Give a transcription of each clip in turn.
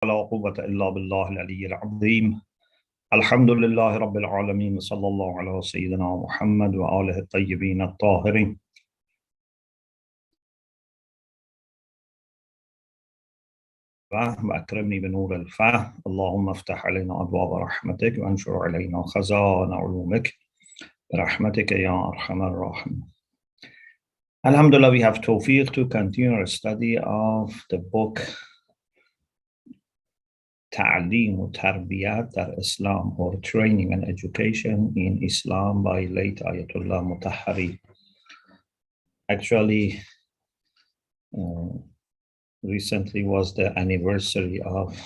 ولا قوة إلا بالله العلي العظيم. الحمد لله رب العالمين، صلى الله على سيدنا محمد وآله الطيبين الطاهرين. وأكرمني بنور الفهم. اللهم افتح علينا أبواب رحمتك وانشر علينا خزائن علومك برحمتك يا أرحم الراحمين. Alhamdulillah, we have tawfiq to continue our study of the book Ta'aleem wa Tarbiyat dar Islam, or Training and Education in Islam, by late Ayatollah Mutahhari. Actually, recently was the anniversary of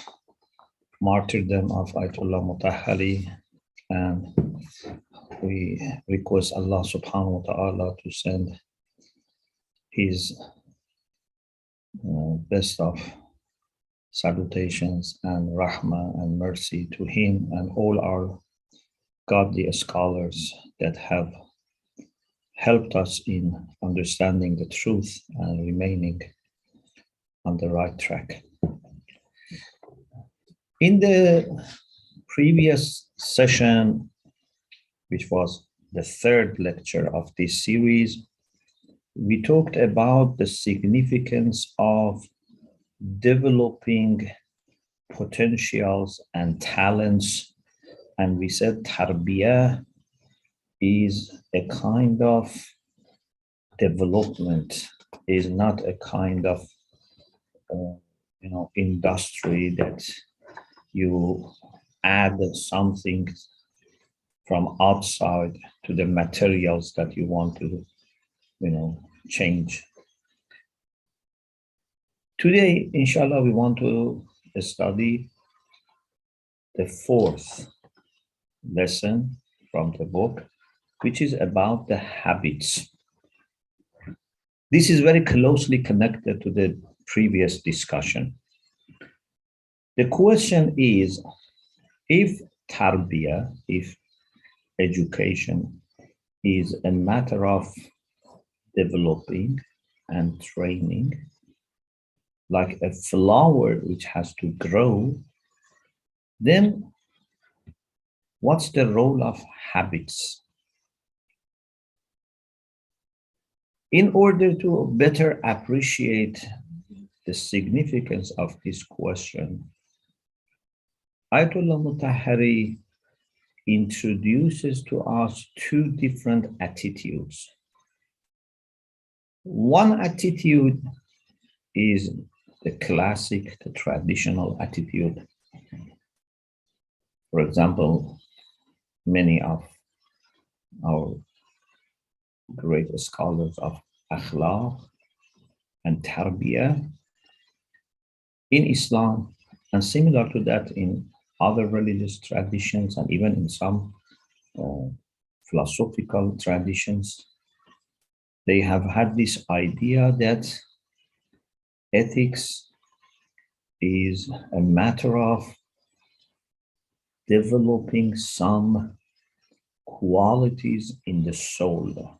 martyrdom of Ayatollah Mutahhari, and we request Allah subhanahu wa ta'ala to send his best of salutations and rahmah and mercy to him and all our godly scholars that have helped us in understanding the truth and remaining on the right track. In the previous session, which was the third lecture of this series, we talked about the significance of developing potentials and talents, and we said tarbiyah is a kind of development, is not a kind of industry that you add something from outside to the materials that you want to change. Today, inshallah, we want to study the fourth lesson from the book, which is about the habits. This is very closely connected to the previous discussion. The question is, if tarbiyah, if education is a matter of developing and training, like a flower which has to grow, then what's the role of habits? In order to better appreciate the significance of this question, Ayatollah Mutahhari introduces to us two different attitudes. One attitude is the classic, the traditional attitude. For example, many of our great scholars of akhlaq and tarbiyah in Islam, and similar to that in other religious traditions and even in some philosophical traditions, they have had this idea that ethics is a matter of developing some qualities in the soul,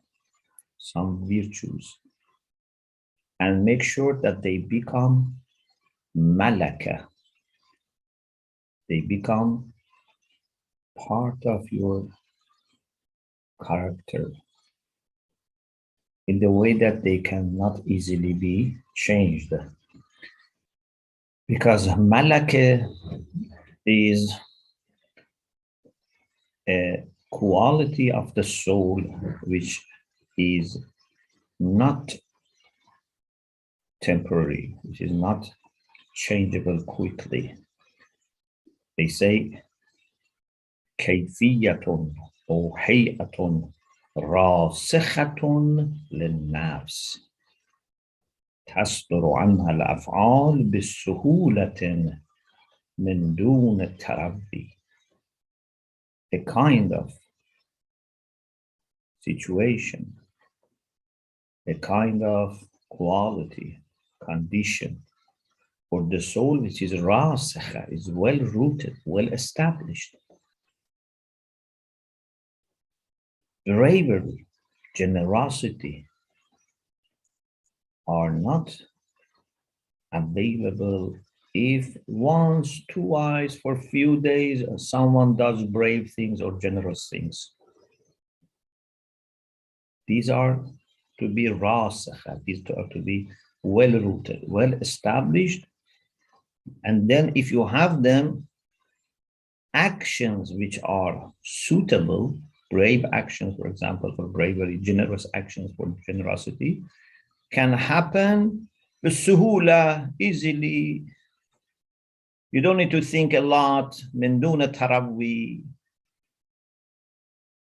some virtues, and make sure that they become malaka. They become part of your character in the way that they cannot easily be changed. Because malaka is a quality of the soul which is not temporary, which is not changeable quickly. They say, كيفية أو هيئة راسخة للنفس تصدر عنها الأفعال بسهولة من دون التربي. A kind of situation, a kind of quality, condition for the soul which is rasikha, is well rooted, well established. Bravery, generosity are not available if once, twice, for a few days, someone does brave things or generous things. These are to be rasikha, these are to be well-rooted, well-established. And then if you have them, actions which are suitable, brave actions, for example, for bravery, generous actions for generosity, can happen bisuhula, easily. You don't need to think a lot. Min duna tarawwi.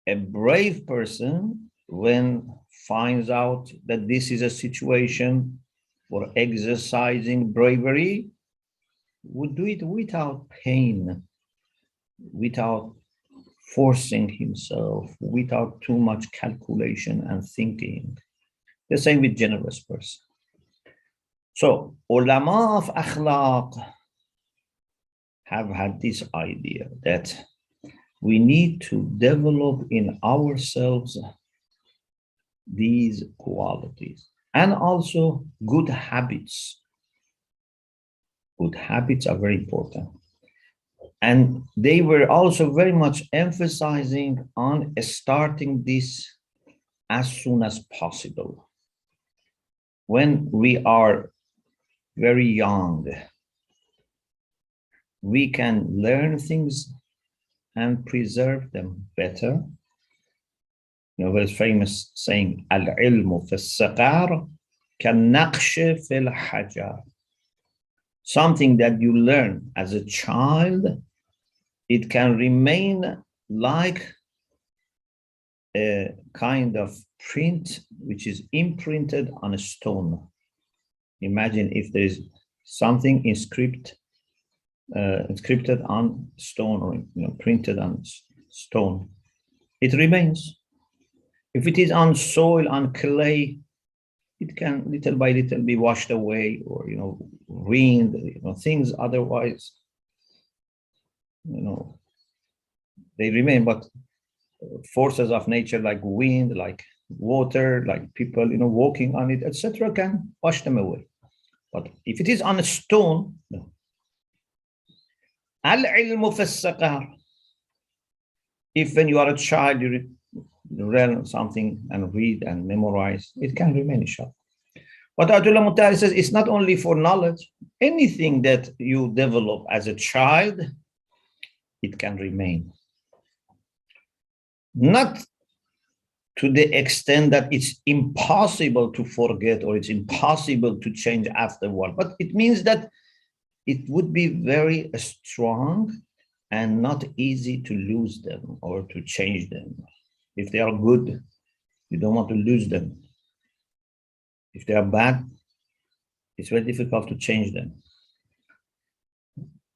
A brave person, when finds out that this is a situation for exercising bravery, would do it without pain, without forcing himself, without too much calculation and thinking. The same with generous person. So ulama of akhlaq have had this idea that we need to develop in ourselves these qualities and also good habits. Good habits are very important. And they were also very much emphasizing on starting this as soon as possible. When we are very young, we can learn things and preserve them better. You know, very famous saying, al-ilmu fi as-saghar kan-naqsh fi al-hajar. Something that you learn as a child, it can remain like a kind of print which is imprinted on a stone. Imagine if there is something inscripted on stone, or printed on stone, it remains. If it is on soil, on clay, it can little by little be washed away, or wind, things otherwise, they remain. But forces of nature like wind, like water, like people, walking on it, etc., can wash them away. But if it is on a stone, no. Al-ilmu fi as-saghar. If when you are a child, you learn something and read and memorize, it can remain sharp. But Ayatollah Muttahari says it's not only for knowledge. Anything that you develop as a child, it can remain. Not to the extent that it's impossible to forget or it's impossible to change afterward, but it means that it would be very strong and not easy to lose them or to change them. If they are good, you don't want to lose them. If they are bad, it's very difficult to change them.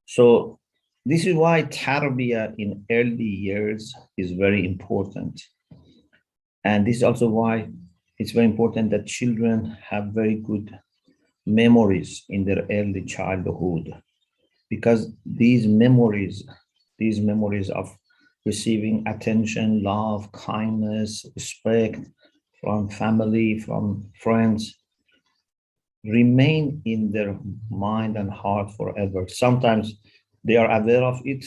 So this is why tarbiyah in early years is very important. And this is also why it's very important that children have very good memories in their early childhood, because these memories of receiving attention, love, kindness, respect from family, from friends, remain in their mind and heart forever. Sometimes they are aware of it.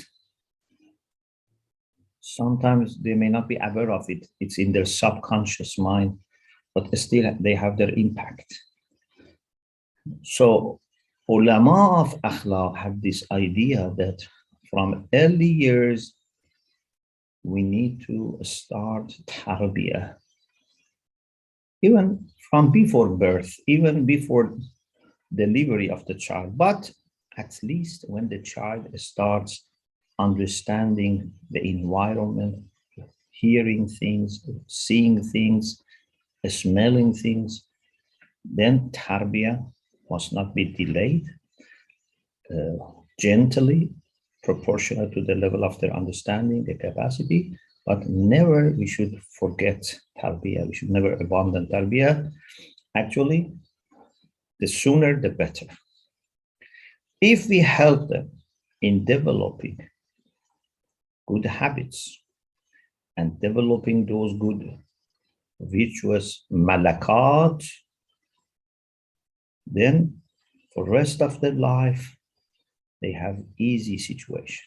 Sometimes they may not be aware of it. It's in their subconscious mind, but still they have their impact. So ulama of akhlaq have this idea that from early years, we need to start tarbiyah. Even from before birth, even before delivery of the child, but at least when the child starts understanding the environment, hearing things, seeing things, smelling things, then tarbiyah must not be delayed, gently, proportionate to the level of their understanding, their capacity, but never we should forget tarbiyah. We should never abandon tarbiyah. Actually, the sooner the better. If we help them in developing good habits and developing those good virtuous malakat, then for the rest of their life, they have easy situation.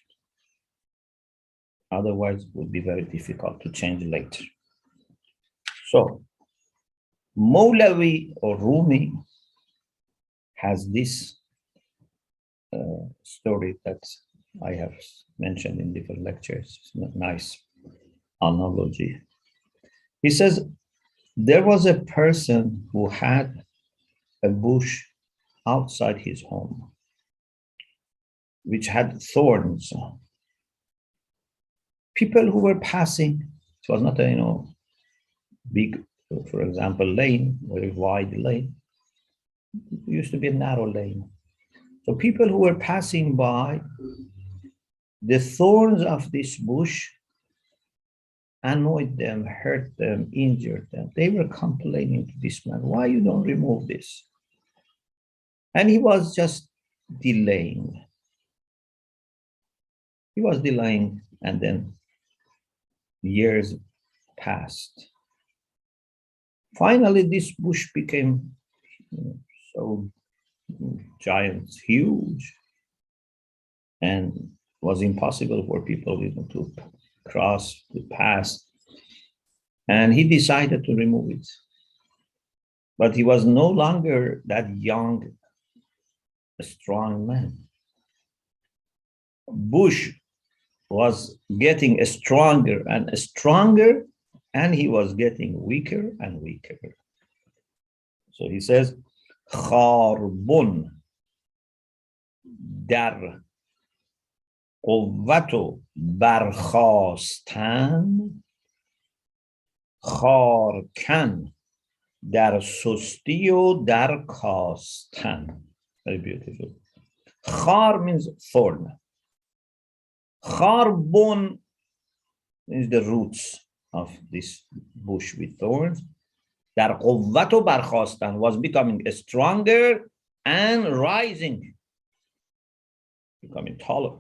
Otherwise, it would be very difficult to change later. So, Mawlavi or Rumi has this story that I have mentioned in different lectures. It's a nice analogy. He says, there was a person who had a bush outside his home, which had thorns. People who were passing, it was not a, big, for example, lane, very wide lane. It used to be a narrow lane. So people who were passing by, the thorns of this bush annoyed them, hurt them, injured them. They were complaining to this man, why you don't remove this? And he was just delaying. He was delaying, and then years passed. Finally, this bush became so giant, huge, and was impossible for people to cross, to pass. And he decided to remove it. But he was no longer that young, strong man. Bush was getting stronger and stronger, and he was getting weaker and weaker. So he says, خاربون در قوت و برخاستن، خارکن در سستی و در کاستن. Very beautiful. Khar means thorn. Kharbun means the roots of this bush with thorns. در قوت و برخاستن was becoming stronger and rising, becoming taller.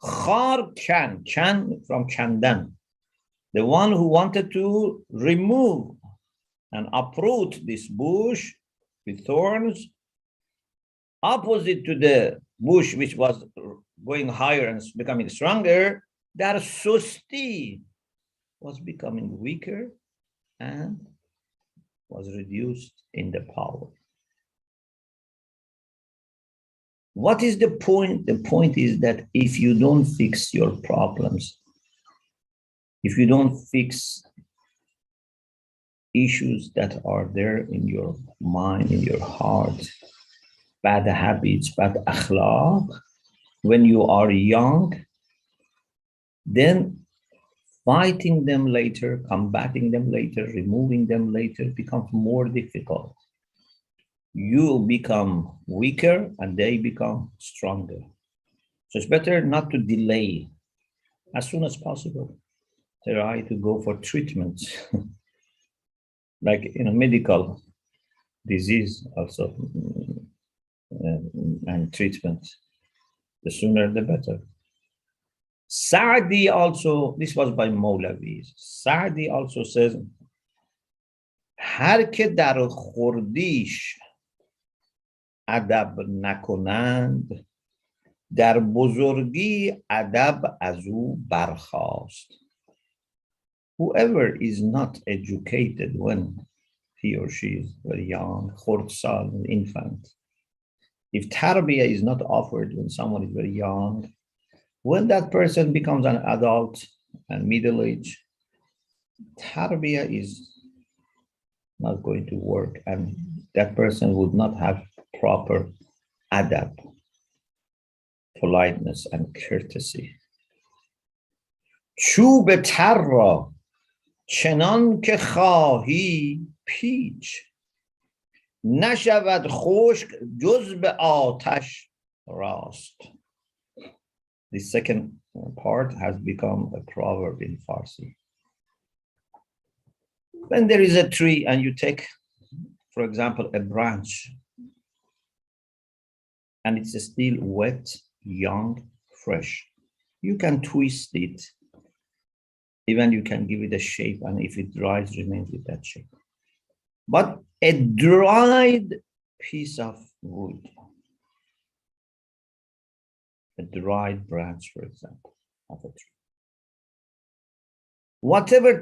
Kharkan, kan from kandan, the one who wanted to remove and uproot this bush with thorns, opposite to the bush which was going higher and becoming stronger, that susti was becoming weaker and was reduced in the power. What is the point? The point is that if you don't fix your problems, if you don't fix issues that are there in your mind, in your heart, bad habits, bad akhlaq, when you are young, then fighting them later, combating them later, removing them later becomes more difficult. You become weaker and they become stronger. So it's better not to delay. As soon as possible, try to go for treatment. Like in a medical disease also, and treatment. The sooner the better. Ziyadi also, this was by Mawlavi. Ziyadi also says, هر که در خردیش ادب نکنند، در بزرگی ادب از او برخاست. Whoever is not educated when he or she is very young, khurdsal, infant, if tarbiyah is not offered when someone is very young, when that person becomes an adult and middle-aged, tarbiyah is not going to work, and that person would not have proper adab, politeness and courtesy. چوب تر را چنان که خواهی پیچ، نشود خشک جز به آتش راست. The second part has become a proverb in Farsi. When there is a tree and you take, for example, a branch, and it's still wet, young, fresh, you can twist it. Even you can give it a shape, and if it dries, remains with that shape. But a dried piece of wood, a dried branch, for example, of a tree. Whatever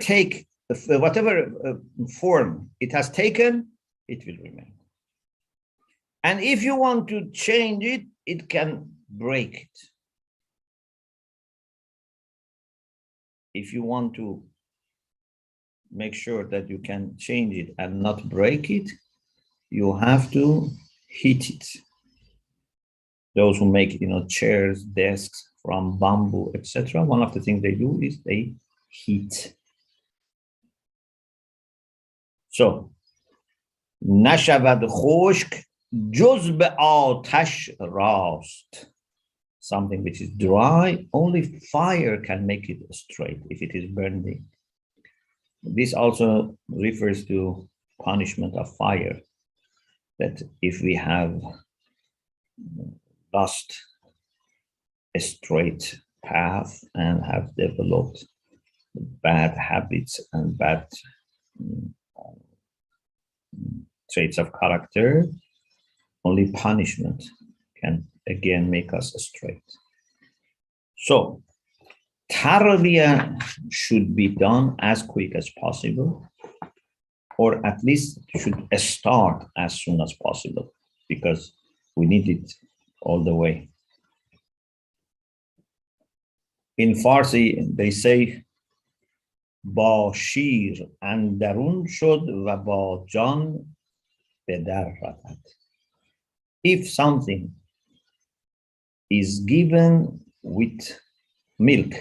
form it has taken, it will remain. And if you want to change it, it can break it. If you want to make sure that you can change it and not break it, you have to heat it. Those who make, chairs, desks from bamboo, etc., one of the things they do is they heat. So, نشود خشک جز به آتش راست. Something which is dry, only fire can make it straight if it is burning. This also refers to punishment of fire, that if we have lost a straight path and have developed bad habits and bad traits of character, only punishment can again make us straight. So, tarbiyah should be done as quick as possible, or at least should start as soon as possible, because we need it all the way. In Farsi, they say, با شیر اندرون شد و با جان به در رود. If something is given with milk,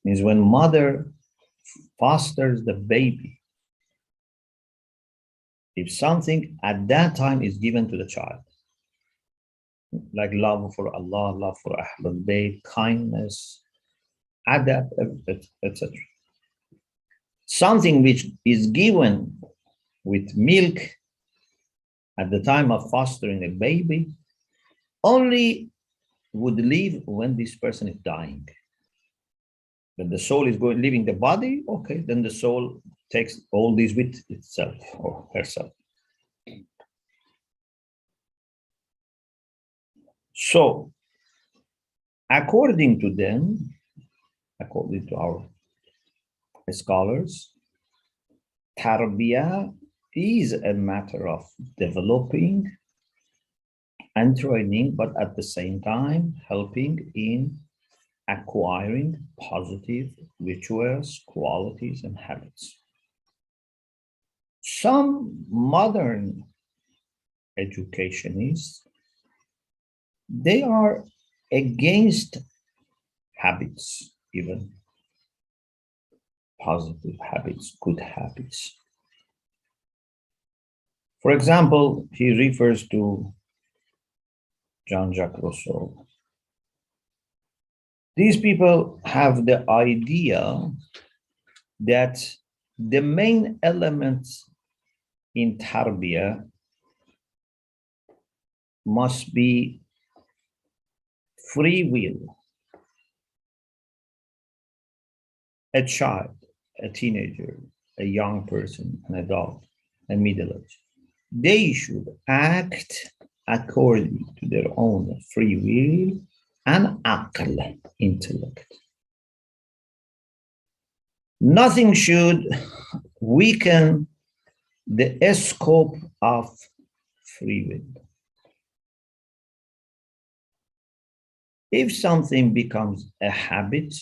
means when mother fosters the baby, if something at that time is given to the child, like love for Allah, love for Ahlul Bayt, kindness, adab, etc. Something which is given with milk at the time of fostering a baby only would leave when this person is dying. When the soul is leaving the body, okay, then the soul takes all this with itself or herself. So, according to them, according to our scholars, tarbiyah is a matter of developing and training, but at the same time helping in acquiring positive rituals, qualities, and habits. Some modern educationists, they are against habits, even positive habits, good habits. For example, he refers to Jean-Jacques Rousseau. These people have the idea that the main elements in tarbiyah must be free will. A child, a teenager, a young person, an adult, a middle-aged, they should act according to their own free will and aql, intellect. Nothing should weaken the scope of free will. If something becomes a habit,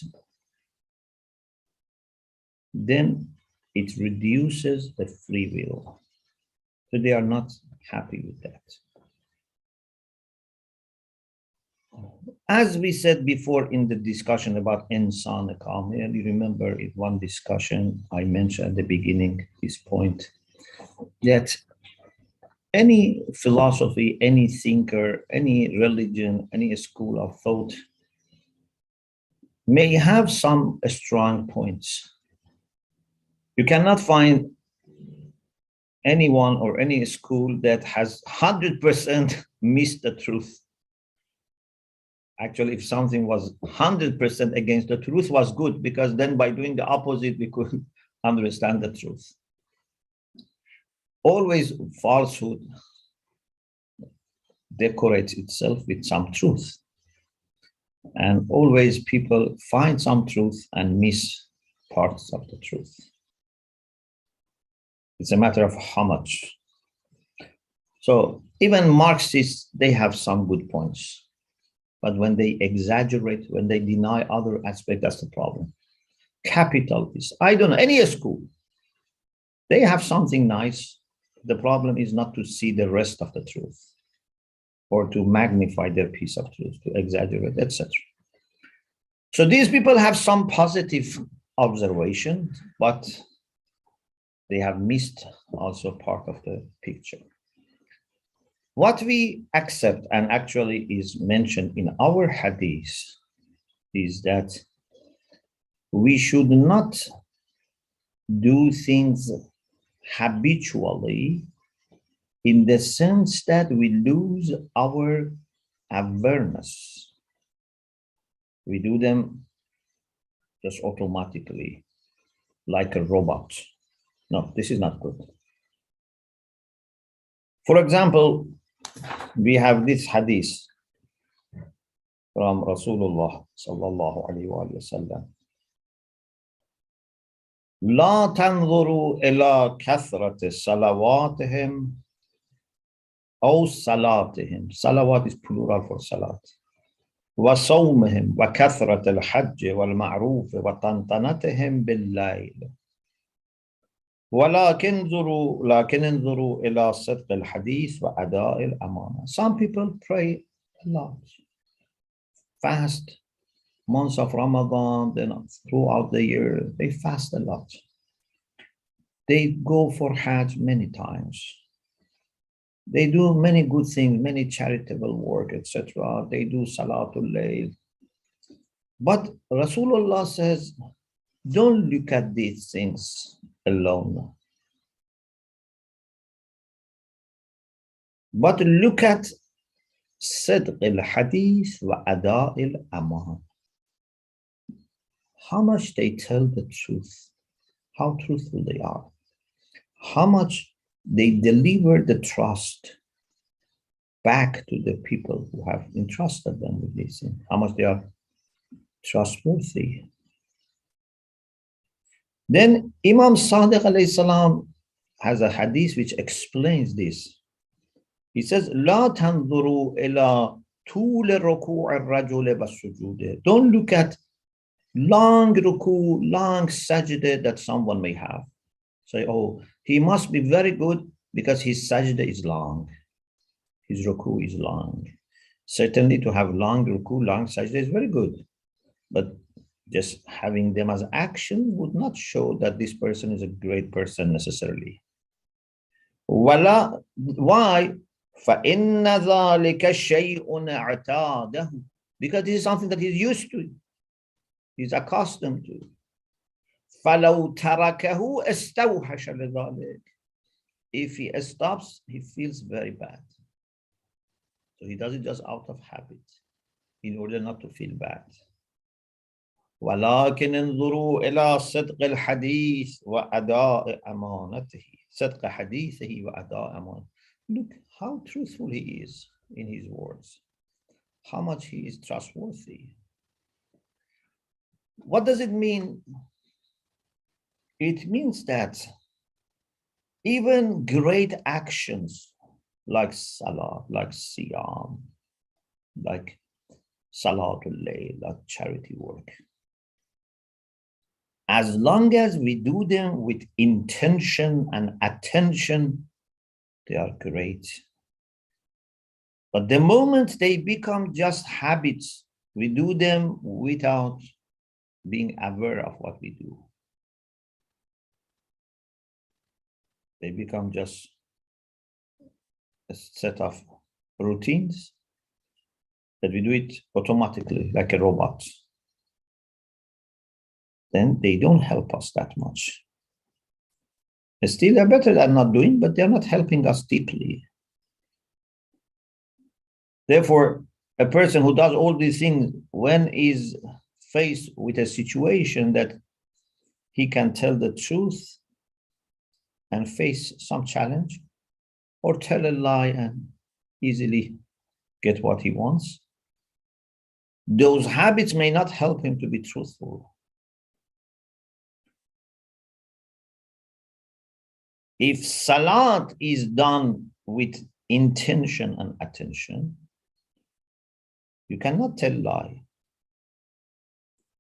then it reduces the free will. So they are not happy with that. As we said before in the discussion about insan kamil, you remember in one discussion I mentioned at the beginning this point, that any philosophy, any thinker, any religion, any school of thought may have some strong points. You cannot find anyone or any school that has 100% missed the truth. Actually, if something was 100% against the truth was good, because then by doing the opposite, we could understand the truth. Always falsehood decorates itself with some truth. And always people find some truth and miss parts of the truth. It's a matter of how much. So even Marxists, they have some good points. But when they exaggerate, when they deny other aspects, that's the problem. Capitalists, I don't know, any school, they have something nice. The problem is not to see the rest of the truth or to magnify their piece of truth, to exaggerate, etc. So these people have some positive observation, but they have missed also part of the picture. What we accept, and actually is mentioned in our hadith, is that we should not do things habitually in the sense that we lose our awareness. We do them just automatically, like a robot. No, this is not good. For example, we have this hadith from Rasulullah sallallahu alaihi wasallam. لا تنظروا إلى كثرة صلواتهم أو صلاتهم. Salawat is plural for salat. وصومهم وكثرة الحج والمعروف وطنطنتهم بالليل. لكن انظروا إلى صدق الحديث وأداء الأمانة. Some people pray a lot, fast months of Ramadan, then throughout the year, they fast a lot. They go for Hajj many times. They do many good things, many charitable work, etc. They do Salatul Layl. But Rasulullah says, don't look at these things alone, but look at Sidq al-Hadith wa Ada al-Aman. How much they tell the truth, how truthful they are, how much they deliver the trust back to the people who have entrusted them with these things, how much they are trustworthy. Then Imam Sadiq alayhi salam has a hadith which explains this. He says, لا تنظروا إلى طول ركوع الرجل والسجود. Don't look at long ruku, long sajda that someone may have. Say, oh, he must be very good because his sajda is long. His ruku is long. Certainly to have long ruku, long sajda is very good. But just having them as action would not show that this person is a great person necessarily. Why? فَإِنَّ ذَلِكَ شَيْءٌ اعْتَادَهُ. Because this is something that he's used to. He's accustomed to. فَلَوْ تَرَكَهُ اسْتَوْحَشَ لِذَلِكَ. If he stops, he feels very bad. So he does it just out of habit, in order not to feel bad. وَلَكِنْ انظُرُوا إِلَى صِدْقِ الْحَدِيثِ وَأَدَاءِ أَمَانَتِهِ. صِدْقَ حَدِيثِهِ وَأَدَاءِ أَمَانَتِهِ. Look how truthful he is in his words, how much he is trustworthy. What does it mean? It means that even great actions like salah, like siyam, like salatul layl, like charity work, as long as we do them with intention and attention, they are great. But the moment they become just habits, we do them without being aware of what we do. They become just a set of routines that we do it automatically, like a robot. Then they don't help us that much. Still, they're better than not doing, but they're not helping us deeply. Therefore, a person who does all these things, when is faced with a situation that he can tell the truth and face some challenge, or tell a lie and easily get what he wants, those habits may not help him to be truthful. If salat is done with intention and attention, you cannot tell lie.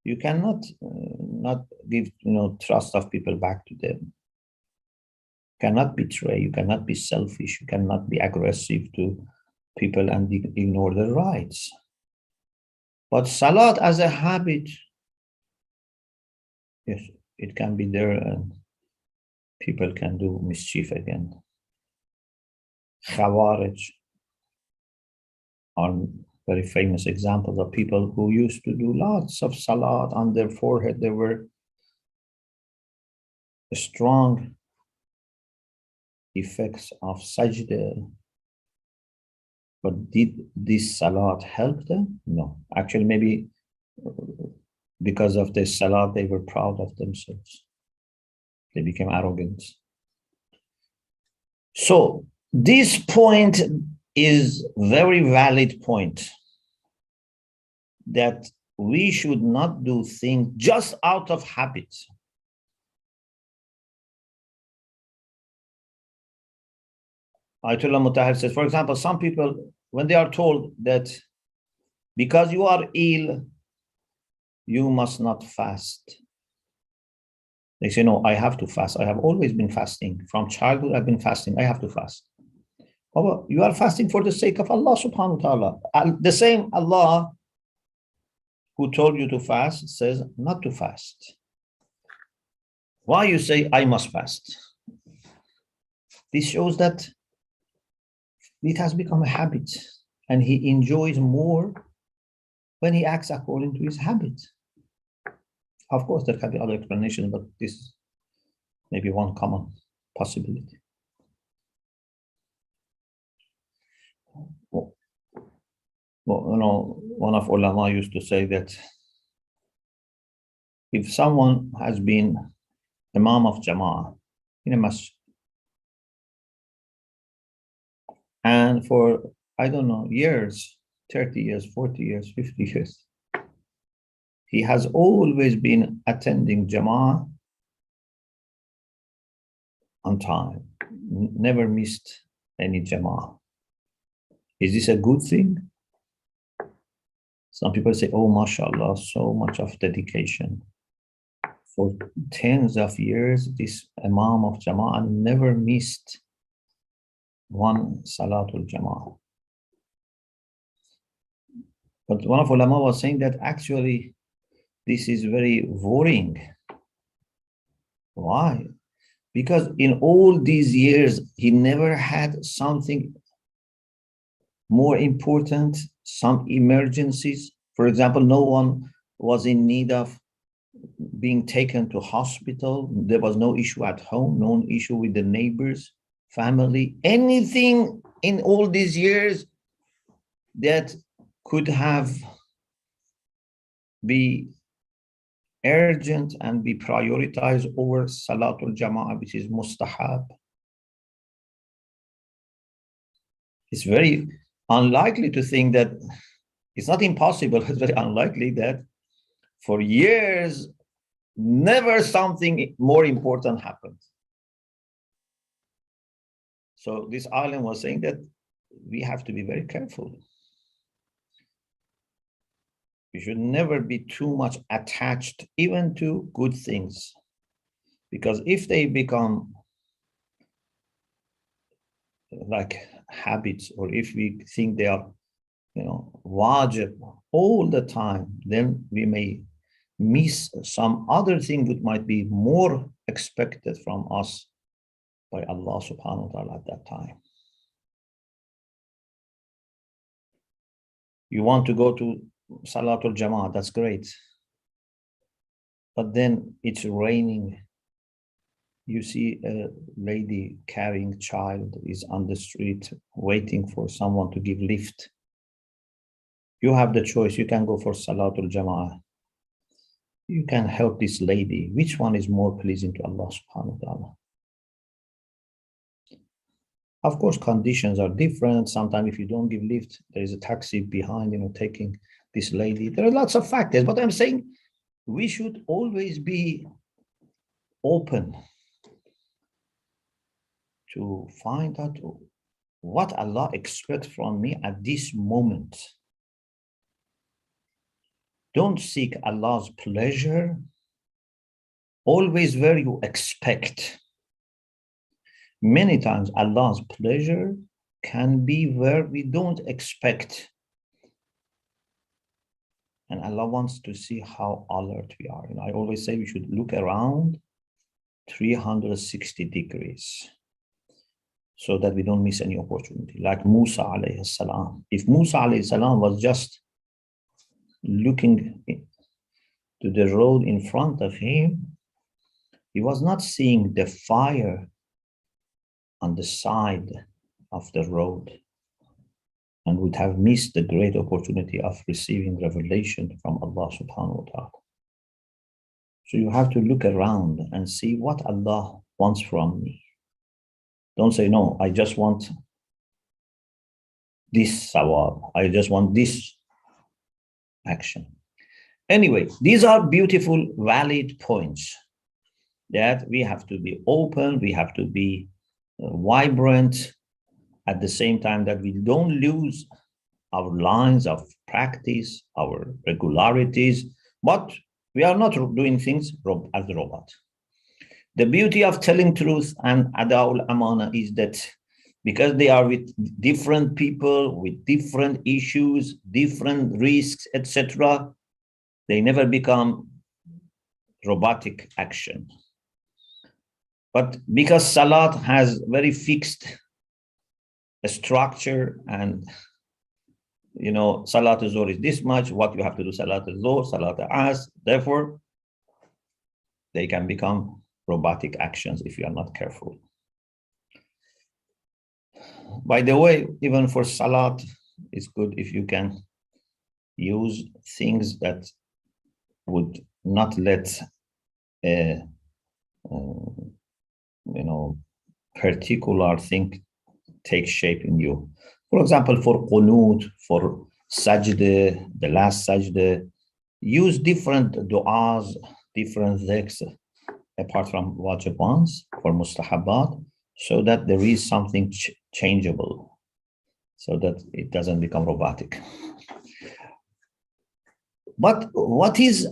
You cannot not give trust of people back to them. You cannot betray. You cannot be selfish. You cannot be aggressive to people and ignore their rights. But salat as a habit, yes, it can be there and people can do mischief again. Khawarij are very famous examples of people who used to do lots of salat on their forehead. There were strong effects of sajda. But did this salat help them? No. Actually, maybe because of this salat, they were proud of themselves. They became arrogant. So this point is a very valid point, that we should not do things just out of habit. Ayatollah Mutahhir says, for example, some people, when they are told that because you are ill, you must not fast. They say, no, I have to fast. I have always been fasting. From childhood, I've been fasting. I have to fast. Oh, you are fasting for the sake of Allah subhanahu wa ta'ala. The same Allah who told you to fast says not to fast. Why you say, I must fast? This shows that it has become a habit, and he enjoys more when he acts according to his habit. Of course, there can be other explanations, but this is maybe one common possibility. Well, one of ulama used to say that if someone has been imam of jama'ah in a masjid, and for, I don't know, years, 30 years, 40 years, 50 years, he has always been attending jama'ah on time, never missed any jama'ah. Is this a good thing? Some people say, oh, mashallah, so much of dedication. For tens of years, this imam of jama'ah never missed one salatul jama'ah. But one of ulama was saying that actually this is very worrying. Why? Because in all these years, he never had something more important, some emergencies. For example, no one was in need of being taken to hospital. There was no issue at home, no issue with the neighbors, family, anything in all these years that could have be urgent and be prioritized over Salatul Jama'ah, which is mustahab. It's very unlikely to think that, it's not impossible, it's very unlikely that for years, never something more important happened. So this alim was saying that we have to be very careful. We should never be too much attached even to good things, because if they become like habits, or if we think they are, wajib all the time, then we may miss some other thing that might be more expected from us by Allah subhanahu wa ta'ala at that time. You want to go to Salatul Jama'ah, that's great. But then it's raining. You see a lady carrying child is on the street waiting for someone to give lift. You have the choice. You can go for Salatul Jama'ah. You can help this lady. Which one is more pleasing to Allah subhanahu wa ta'ala? Of course, conditions are different. Sometimes if you don't give lift, there is a taxi behind, taking this lady. There are lots of factors, but I'm saying we should always be open to find out what Allah expects from me at this moment. Don't seek Allah's pleasure always where you expect. Many times Allah's pleasure can be where we don't expect. And Allah wants to see how alert we are. And I always say we should look around 360 degrees so that we don't miss any opportunity. Like Musa alayhi salam. If Musa alayhi salam was just looking to the road in front of him, he was not seeing the fire on the side of the road and would have missed the great opportunity of receiving revelation from Allah subhanahu wa ta'ala. So you have to look around and see what Allah wants from me. Don't say, no, I just want this sawab. I just want this action. Anyway, these are beautiful, valid points that we have to be open, we have to be vibrant, at the same time that we don't lose our lines of practice, our regularities, but we are not doing things as a robot. The beauty of telling truth and ada'ul amana is that because they are with different people, with different issues, different risks, etc., they never become robotic action. But because Salat has very fixed structure and, you know, Salat al-Zuhr is this much, what you have to do, Salat al-Zuhr, Salat al-Asr, therefore, they can become robotic actions if you are not careful. By the way, even for Salat, it's good if you can use things that would not let particular thing take shape in you. For example, for qunut, for sajda, the last sajda, use different du'as, different dhikrs, apart from wajib ones, for mustahabat, so that there is something changeable, so that it doesn't become robotic. But what is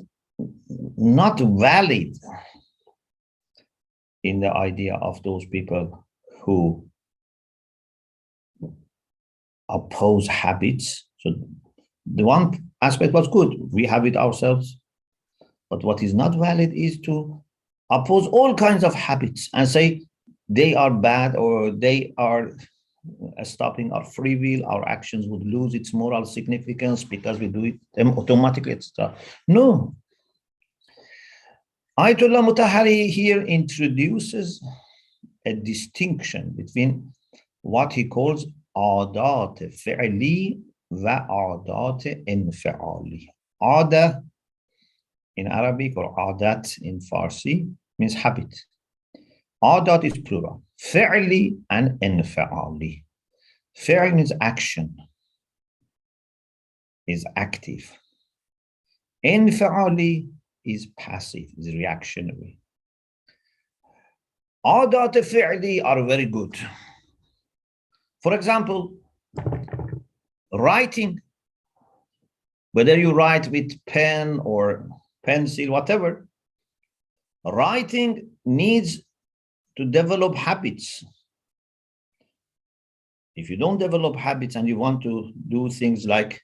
not valid in the idea of those people who oppose habits? So the one aspect was good, we have it ourselves. But what is not valid is to oppose all kinds of habits and say they are bad or they are stopping our free will, our actions would lose its moral significance because we do it automatically, etc. No. Ayatollah Mutahari here introduces a distinction between what he calls عادات فعلی و عادات انفعالی. عاده in Arabic or عادت in Farsi means habit. عادات is plural. فعلی and انفعالی. فعل means action, is active. انفعالی is passive, is reactionary. عادات فعلی are very good. For example, writing, whether you write with pen or pencil, whatever, writing needs to develop habits. If you don't develop habits and you want to do things like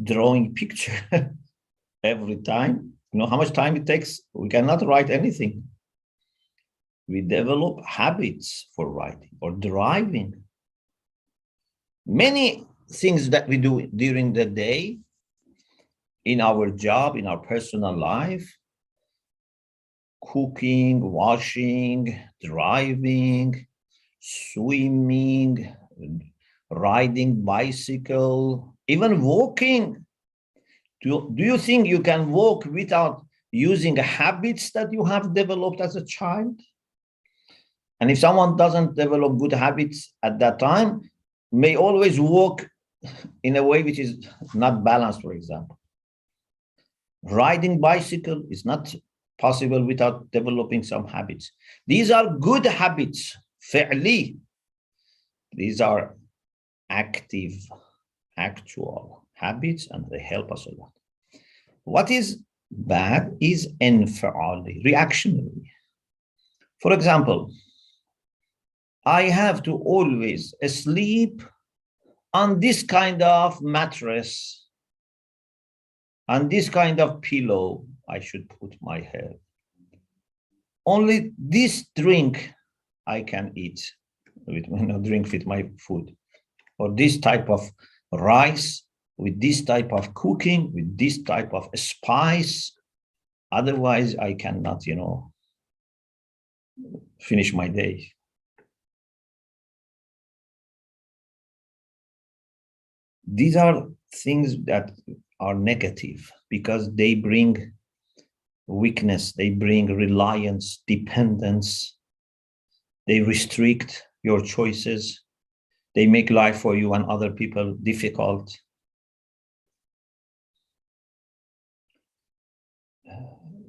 drawing picture every time, you know how much time it takes? We cannot write anything. We develop habits for writing or driving. Many things that we do during the day, in our job, in our personal life, cooking, washing, driving, swimming, riding bicycle, even walking. Do you think you can walk without using habits that you have developed as a child? And if someone doesn't develop good habits at that time, may always walk in a way which is not balanced, for example. Riding bicycle is not possible without developing some habits. These are good habits, fi'li. These are active, actual habits, and they help us a lot. What is bad is infa'ali, reactionary. For example, I have to always sleep on this kind of mattress, on this kind of pillow I should put my head. Only this drink I can eat, drink with my food, or this type of rice, with this type of cooking, with this type of spice. Otherwise, I cannot, finish my day. These are things that are negative because they bring weakness, they bring reliance, dependence, they restrict your choices, they make life for you and other people difficult.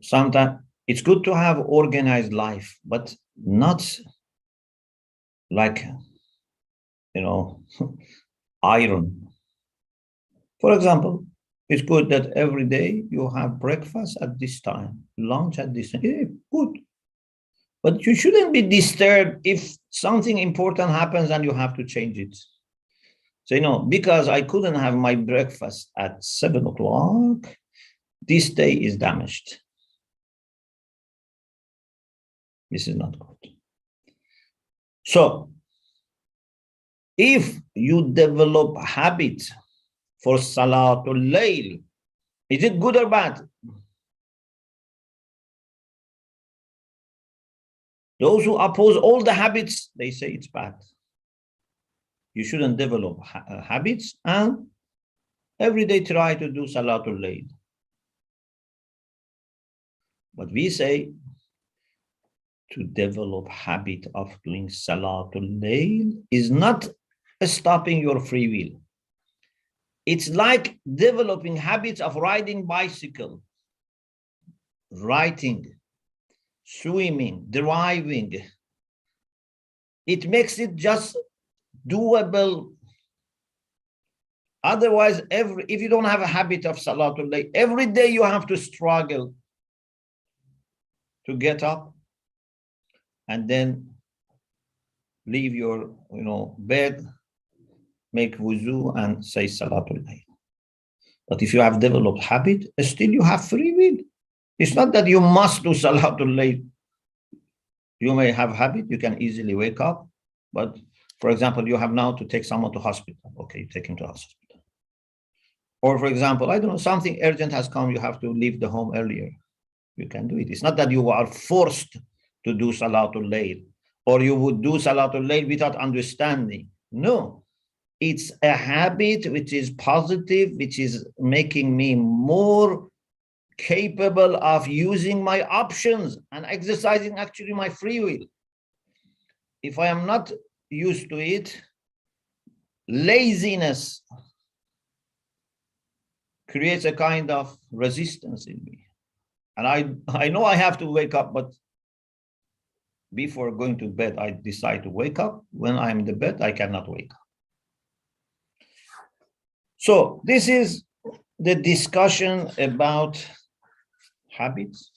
Sometimes it's good to have organized life, but not like, iron. For example, it's good that every day you have breakfast at this time, lunch at this time. Yeah, good. But you shouldn't be disturbed if something important happens and you have to change it. So, because I couldn't have my breakfast at 7 o'clock, this day is damaged. This is not good. So, if you develop a habit for Salatul Layl, is it good or bad? Those who oppose all the habits, they say it's bad. You shouldn't develop habits and every day try to do Salatul Layl. But we say to develop habit of doing Salatul Layl is not stopping your free will. It's like developing habits of riding bicycle, writing, swimming, driving. It makes it just doable. Otherwise, if you don't have a habit of Salatul Layl, every day you have to struggle to get up and then leave your bed, make wuzu and say Salatul Layl. But if you have developed habit, still you have free will. It's not that you must do Salatul Layl. You may have habit, you can easily wake up. But for example, you have now to take someone to hospital. Okay, you take him to hospital. Or for example, I don't know, something urgent has come, you have to leave the home earlier. You can do it. It's not that you are forced to do Salatul Layl, or you would do Salatul Layl without understanding. No. It's a habit which is positive, which is making me more capable of using my options and exercising actually my free will. If I am not used to it, laziness creates a kind of resistance in me. And I know I have to wake up, but before going to bed, I decide to wake up. When I'm in the bed, I cannot wake up. So this is the discussion about habits.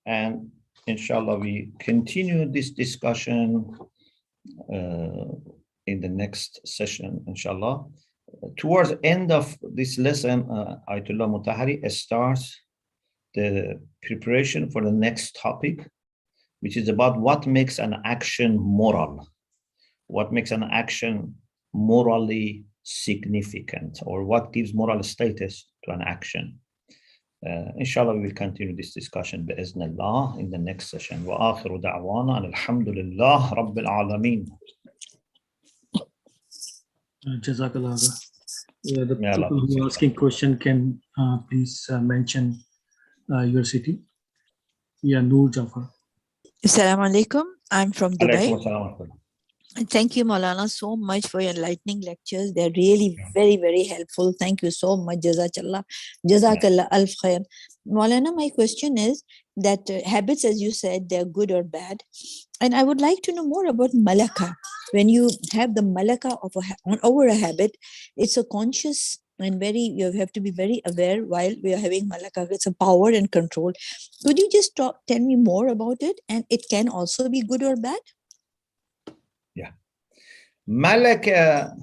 And inshallah, we continue this discussion in the next session, inshallah. Towards the end of this lesson, Ayatollah Mutahari starts the preparation for the next topic, which is about what makes an action moral, what makes an action morally significant, or what gives moral status to an action. Inshallah, we will continue this discussion bi'iznillah in the next session. Wa akhiru da'wana alhamdulillah rabbil alameen. Jazakallah. The people who are asking question can please mention your city. Yeah, Noor Jafar. Assalamu alaikum. I'm from Dubai. Thank you, Maulana, so much for your enlightening lectures. They're really very, very helpful. Thank you so much. Jazakallah. Jazakallah alf khair. Maulana, my question is that habits, as you said, they're good or bad. And I would like to know more about malaka. When you have the malaka of over a habit, it's a conscious and you have to be very aware while we are having malaka. It's a power and control. Could you just tell me more about it? And it can also be good or bad? Yeah. Malaka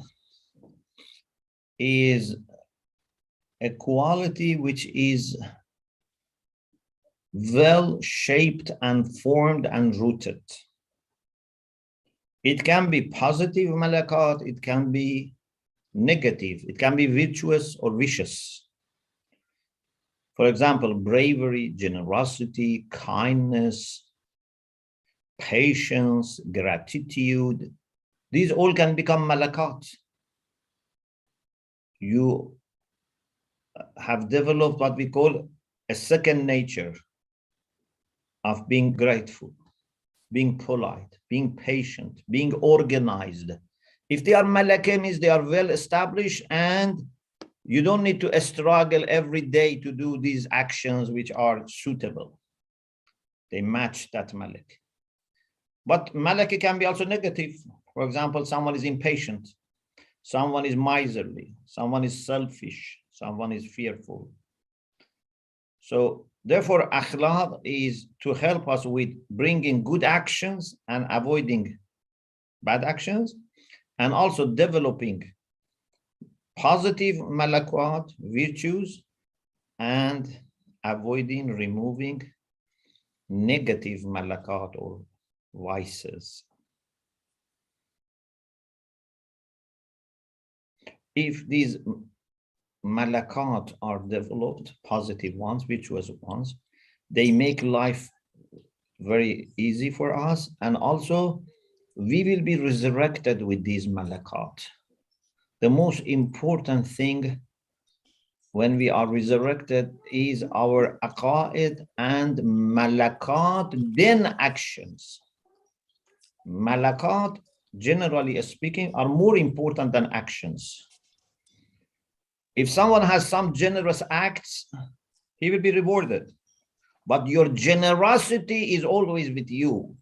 is a quality which is well shaped and formed and rooted. It can be positive malakat, it can be negative, it can be virtuous or vicious. For example, bravery, generosity, kindness, patience, gratitude, these all can become malakat. You have developed what we call a second nature of being grateful, being polite, being patient, being organized. If they are malakamis, they are well established, and you don't need to struggle every day to do these actions which are suitable. They match that malak. But malak can be also negative. For example, someone is impatient, someone is miserly, someone is selfish, someone is fearful. So therefore, akhlaq is to help us with bringing good actions and avoiding bad actions, and also developing positive malakat, virtues, and avoiding, removing negative malakat or vices. If these malakat are developed, positive ones, virtuous ones, they make life very easy for us, and also we will be resurrected with these malakat. The most important thing when we are resurrected is our aqaid and malakat, then actions. Malakat, generally speaking, are more important than actions. If someone has some generous acts, he will be rewarded. But your generosity is always with you.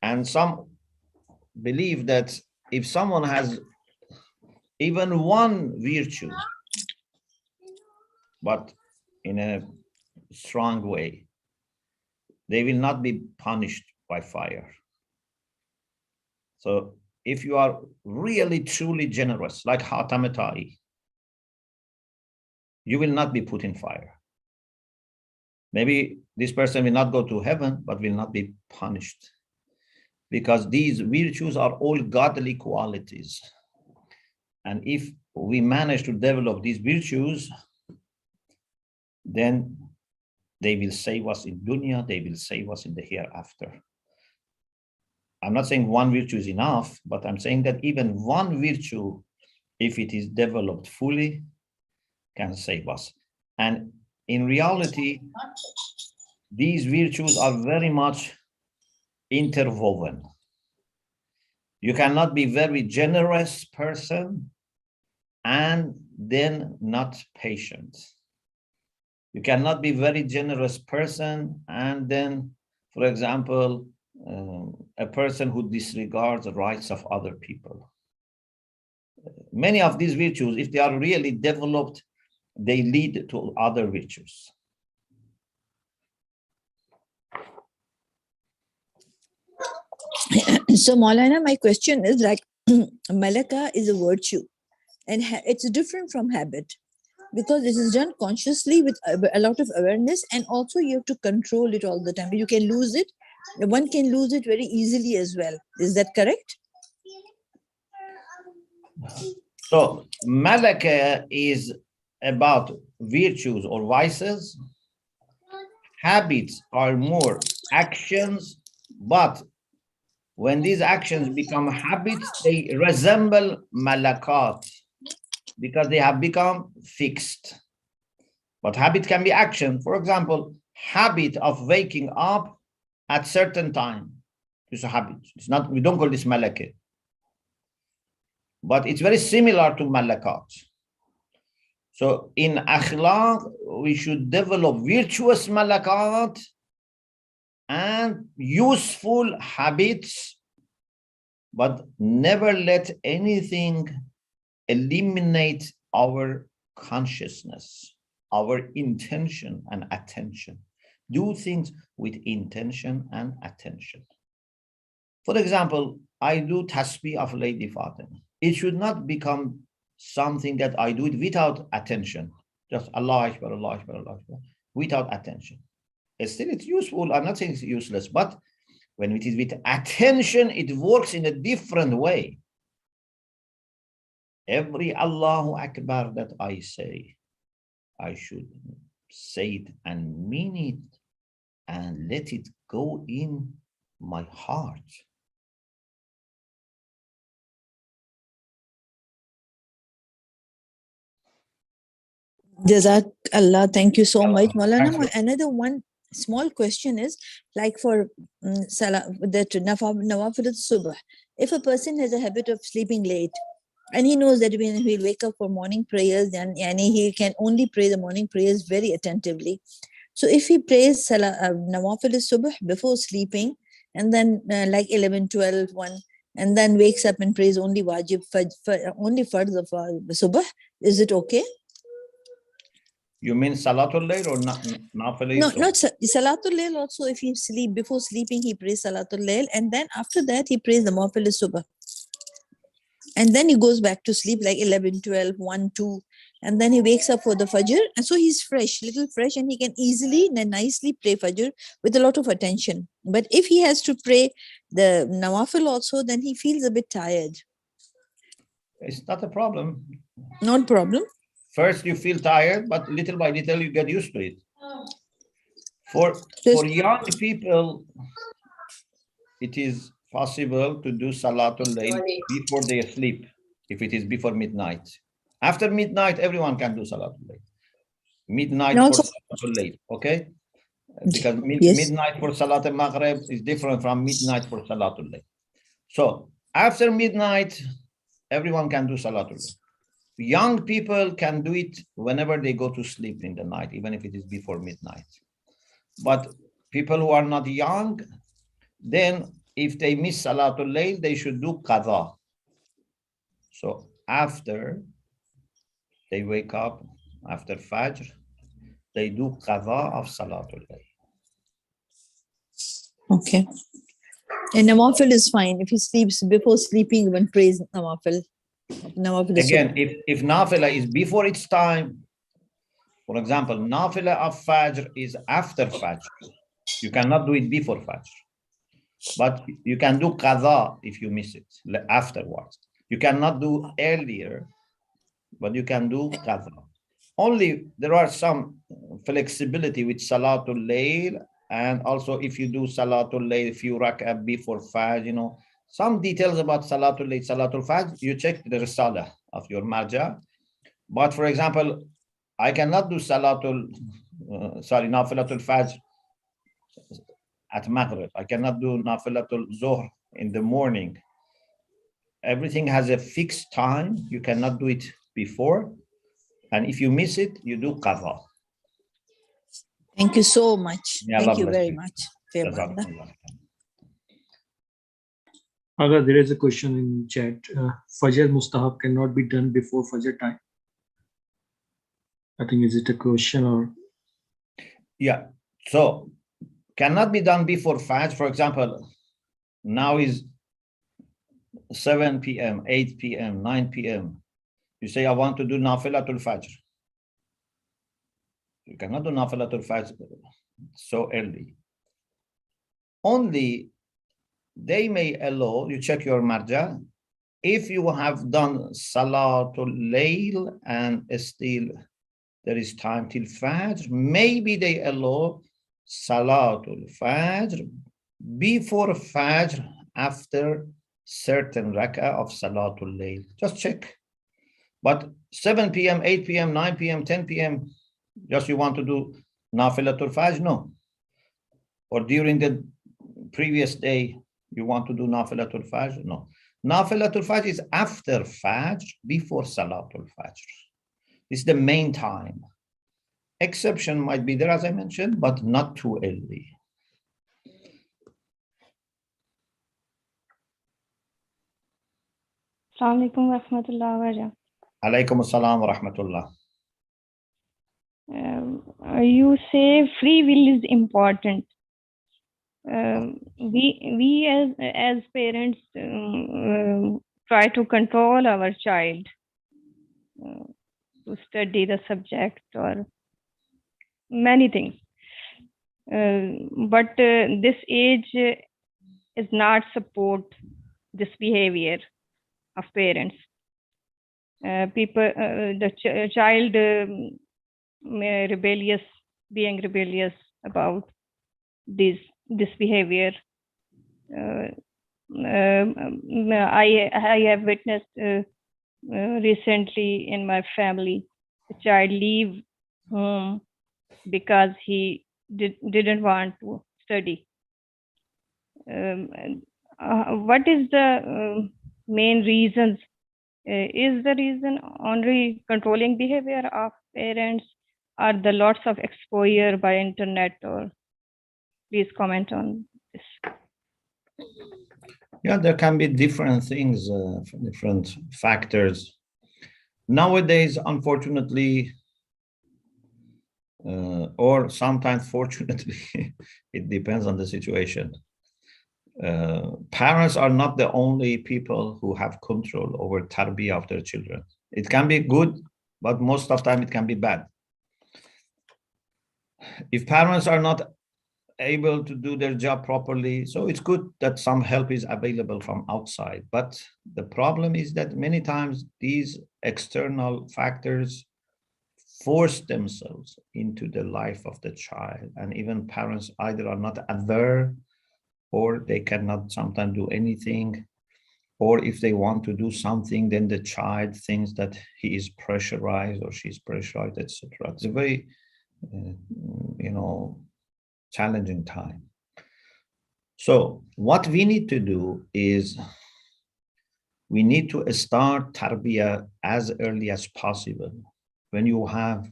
And some believe that if someone has even one virtue, but in a strong way, they will not be punished by fire. So if you are really, truly generous, like Hatamatai, you will not be put in fire. Maybe this person will not go to heaven, but will not be punished, because these virtues are all godly qualities. And if we manage to develop these virtues, then they will save us in dunya, they will save us in the hereafter. I'm not saying one virtue is enough, but I'm saying that even one virtue, if it is developed fully, can save us. And in reality, these virtues are very much interwoven. You cannot be very generous person and then not patient. You cannot be very generous person and then, for example, a person who disregards the rights of other people. Many of these virtues, if they are really developed, they lead to other virtues. So Maulana, my question is like, malaka is a virtue and it's different from habit, because it is done consciously with a lot of awareness, and also you have to control it all the time. You can lose it. One can lose it very easily as well. Is that correct? So malaka is about virtues or vices. Habits are more actions, but when these actions become habits, they resemble malakat because they have become fixed. But habit can be action. For example, habit of waking up at certain time. It's a habit. It's not, we don't call this malakah. But it's very similar to malakat. So in akhlaq, we should develop virtuous malakat and useful habits, but never let anything eliminate our consciousness, our intention and attention. Do things with intention and attention. For example, I do tasbih of Lady Fatima. It should not become something that I do it without attention. Just Allah Akbar, Allah Akbar, Allah Akbar, without attention. Still, it's useful. I'm not saying it's useless, but when it is with attention, it works in a different way. Every Allahu Akbar that I say, I should say it and mean it and let it go in my heart. Jazak Allah, thank you so much. Maulana, another one small question is, like for that Nawafil al-Subh, if a person has a habit of sleeping late and he knows that when he'll wake up for morning prayers, then he can only pray the morning prayers very attentively. So if he prays Nawafil al-Subh before sleeping and then like 11, 12, 1, and then wakes up and prays only wajib, only farz of Subh, is it okay? You mean Salatul Layl or Nafil? No, not Salatul Layl also. If he sleep before sleeping, he prays Salatul Layl, and then after that he prays the Nawafil al-Subh. And then he goes back to sleep like 11, 12, 1, 2, and then he wakes up for the Fajr, and so he's fresh, little fresh, and he can easily and nicely pray Fajr with a lot of attention. But if he has to pray the Nawafil also, then he feels a bit tired. It's not a problem. Not a problem. First, you feel tired, but little by little, you get used to it. For young people, it is possible to do Salatul Layl before they sleep, if it is before midnight. After midnight, everyone can do Salatul Layl. Midnight for Salatul Layl, okay? Because midnight for Salat al-Maghrib is different from midnight for Salatul Layl. So after midnight, everyone can do Salatul Layl. Young people can do it whenever they go to sleep in the night, even if it is before midnight. But people who are not young, then if they miss Salatul Layl, they should do Qadha. So after they wake up, after Fajr, they do Qadha of Salatul Layl. Okay. And Nawafil is fine. If he sleeps before sleeping, when prays Nawafil. Again, if Nafila is before its time, for example, Nafila of Fajr is after Fajr. You cannot do it before Fajr. But you can do Qadha if you miss it afterwards. You cannot do earlier, but you can do Qadha. Only there are some flexibility with Salatul Layl, and also if you do Salatul Layl few rak'ah before Fajr, you know, some details about Salatul Layl, Salatul Fajr, you check the Risalah of your marja. But for example, I cannot do Nafilatul Fajr at Maghrib. I cannot do Nafilatul Zuhr in the morning. Everything has a fixed time. You cannot do it before. And if you miss it, you do Qadha. Thank you so much. Thank you very much. There is a question in chat. Fajr Mustahab cannot be done before Fajr time. I think, is it a question or? Yeah. So cannot be done before Fajr. For example, now is 7 p.m., 8 p.m., 9 p.m. You say, I want to do Nafilatul Fajr. You cannot do Nafilatul Fajr so early. Only they may allow, you check your marja, if you have done Salatul Layl and still there is time till Fajr, maybe they allow Salatul Fajr before Fajr after certain rak'ah of Salatul Layl. Just check. But 7 p.m., 8 p.m., 9 p.m., 10 p.m., just you want to do Nafilatul Fajr? No. Or during the previous day, You want to do Nafilatul Fajr? No. Nafilatul Fajr is after Fajr, before Salatul Fajr. It's the main time. Exception might be there, as I mentioned, but not too early. Assalamu alaikum wa rahmatullahi wa barakatuh. Alaikum assalam wa rahmatullah. You say free will is important. We as parents try to control our child to study the subject or many things. But this age is not support this behavior of parents. The child being rebellious about this behavior. I have witnessed recently in my family, a child leave home because he didn't want to study. What is the main reasons? Is the reason only controlling behavior of parents, or the lots of exposure by internet? Or please comment on this. Yeah, there can be different things, different factors. Nowadays, unfortunately, or sometimes fortunately, it depends on the situation. Parents are not the only people who have control over tarbiyah of their children. It can be good, but most of the time it can be bad. If parents are not able to do their job properly, so it's good that some help is available from outside. But the problem is that many times these external factors force themselves into the life of the child, and even parents either are not aware, or they cannot sometimes do anything, or if they want to do something, then the child thinks that he is pressurized or she's pressurized, etc. It's a very, challenging time. So what we need to do is we need to start tarbiyah as early as possible. When you have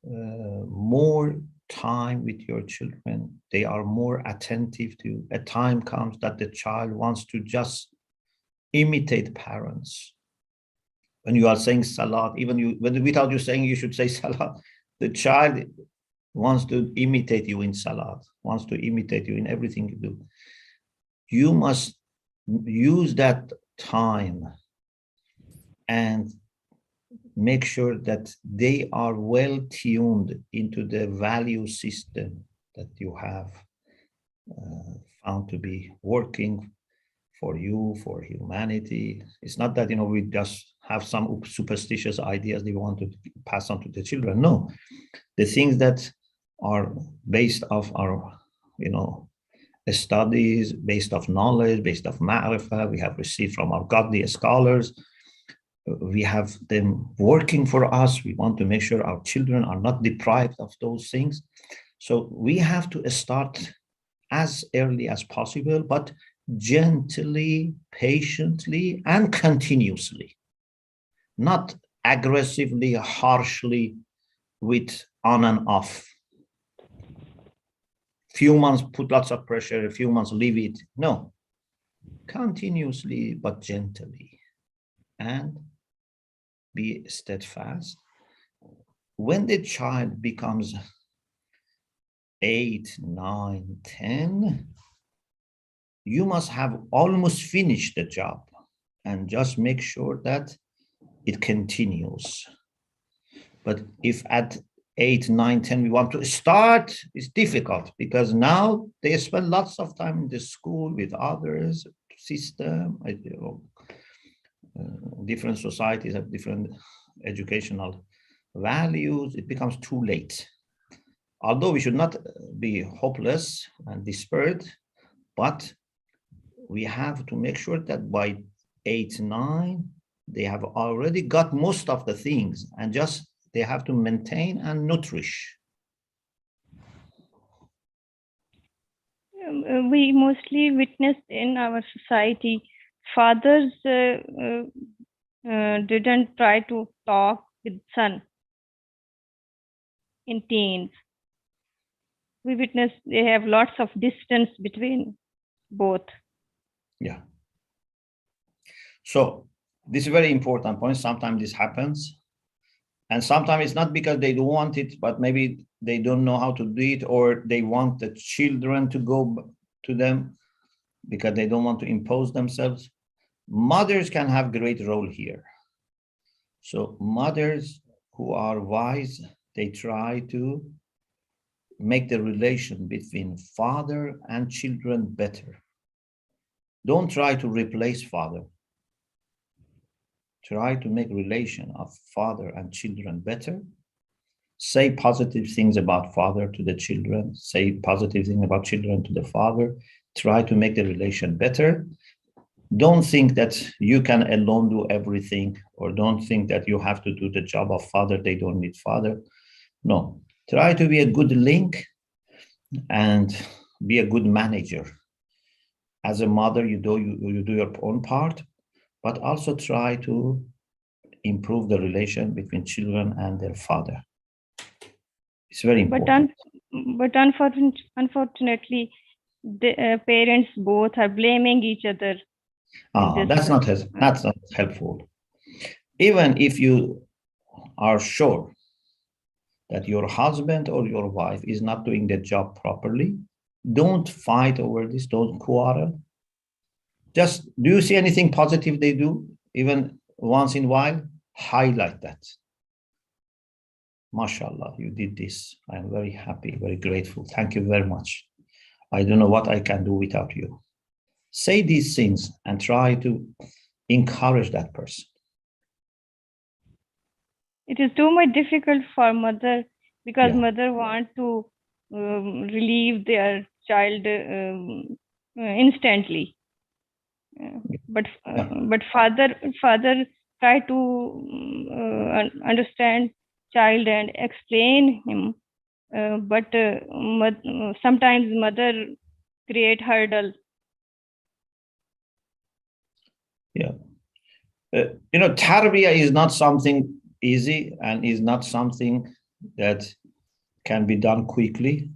more time with your children, they are more attentive to you. A time comes that the child wants to just imitate parents. When you are saying salat, even without you saying you should say salat, the child wants to imitate you in salat, wants to imitate you in everything you do. You must use that time and make sure that they are well tuned into the value system that you have found to be working for you, for humanity. It's not that, we just have some superstitious ideas that we want to pass on to the children. No, the things that are based off our, studies, based off knowledge, based off ma'rifah, we have received from our godly scholars. We have them working for us. We want to make sure our children are not deprived of those things. So we have to start as early as possible, but gently, patiently, and continuously. Not aggressively, harshly, with on and off. Few months put lots of pressure, a few months leave it. No, continuously but gently, and be steadfast. When the child becomes 8, 9, 10, you must have almost finished the job, and just make sure that it continues. But if at 8, 9, 10 we want to start, it's difficult, because now they spend lots of time in the school with others, system, different societies have different educational values. It becomes too late. Although we should not be hopeless and despaired, but we have to make sure that by 8, 9, they have already got most of the things, and just they have to maintain and nourish. we mostly witness in our society, fathers didn't try to talk with son in teens. We witness they have lots of distance between both. Yeah. So this is a very important point. Sometimes this happens. And sometimes it's not because they don't want it, but maybe they don't know how to do it, or they want the children to go to them because they don't want to impose themselves. Mothers can have great role here. So mothers who are wise, they try to make the relation between father and children better. Don't try to replace father. Try to make relation of father and children better. Say positive things about father to the children. Say positive things about children to the father. Try to make the relation better. Don't think that you can alone do everything, or don't think that you have to do the job of father. They don't need father. No. Try to be a good link and be a good manager. As a mother, you do your own part, but also try to improve the relation between children and their father. It's very important. But unfortunately, the parents both are blaming each other. That's not helpful. Even if you are sure that your husband or your wife is not doing the job properly, don't fight over this, don't quarrel. Just, do you see anything positive they do? Even once in a while, highlight that. MashaAllah, you did this. I am very happy, very grateful. Thank you very much. I don't know what I can do without you. Say these things and try to encourage that person. It is too much difficult for mother, because mother want to relieve their child instantly. But father try to understand child and explain him. But sometimes mother create hurdle. Yeah. Tarbiyah is not something easy and is not something that can be done quickly.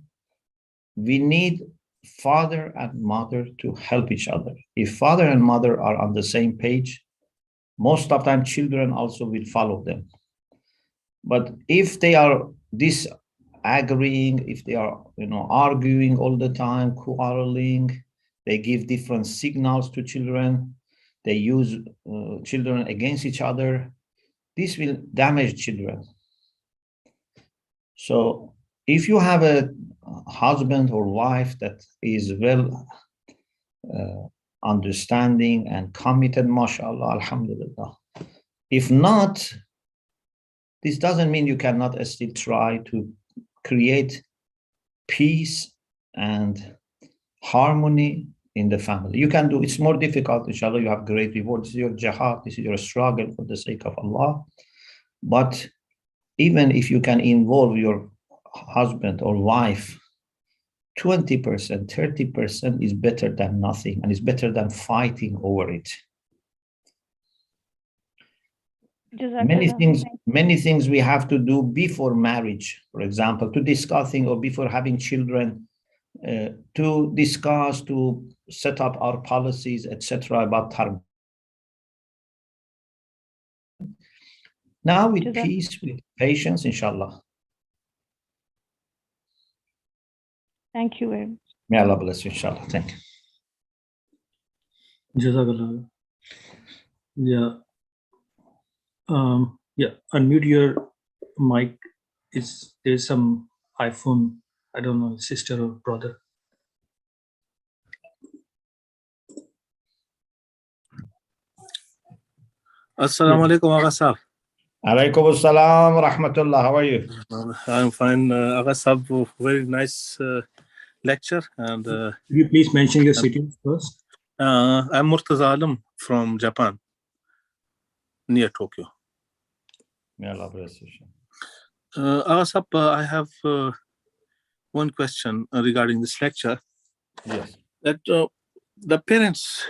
We need father and mother to help each other. If father and mother are on the same page, most of the time children also will follow them. But if they are disagreeing, if they are arguing all the time, quarreling, they give different signals to children, they use children against each other, this will damage children. So if you have a husband or wife that is well understanding and committed, mashallah, alhamdulillah. If not, this doesn't mean you cannot still try to create peace and harmony in the family. You can do, it's more difficult, inshallah, you have great reward. This is your jihad, this is your struggle for the sake of Allah. But even if you can involve your husband or wife, 20%, 30% is better than nothing, and is better than fighting over it. Many things we have to do before marriage, for example, to discuss things, or before having children, to discuss, to set up our policies, etc. about tarbiyah. Now with peace, with patience, inshallah. Thank you very much. May Allah bless you, inshallah. Thank you. Jazakallah. Yeah. Unmute your mic. There's some iPhone, I don't know, sister or brother. Assalamu alaikum, Agha Sahab. Alaikum assalam wa rahmatullah. How are you? I'm fine, Agha Sahab. Very nice lecture. And could you please mention your city first? I'm مرتضی from Japan, near Tokyo. May Allah bless you. Agha Sahab, I have one question regarding this lecture. Yes. That the parents,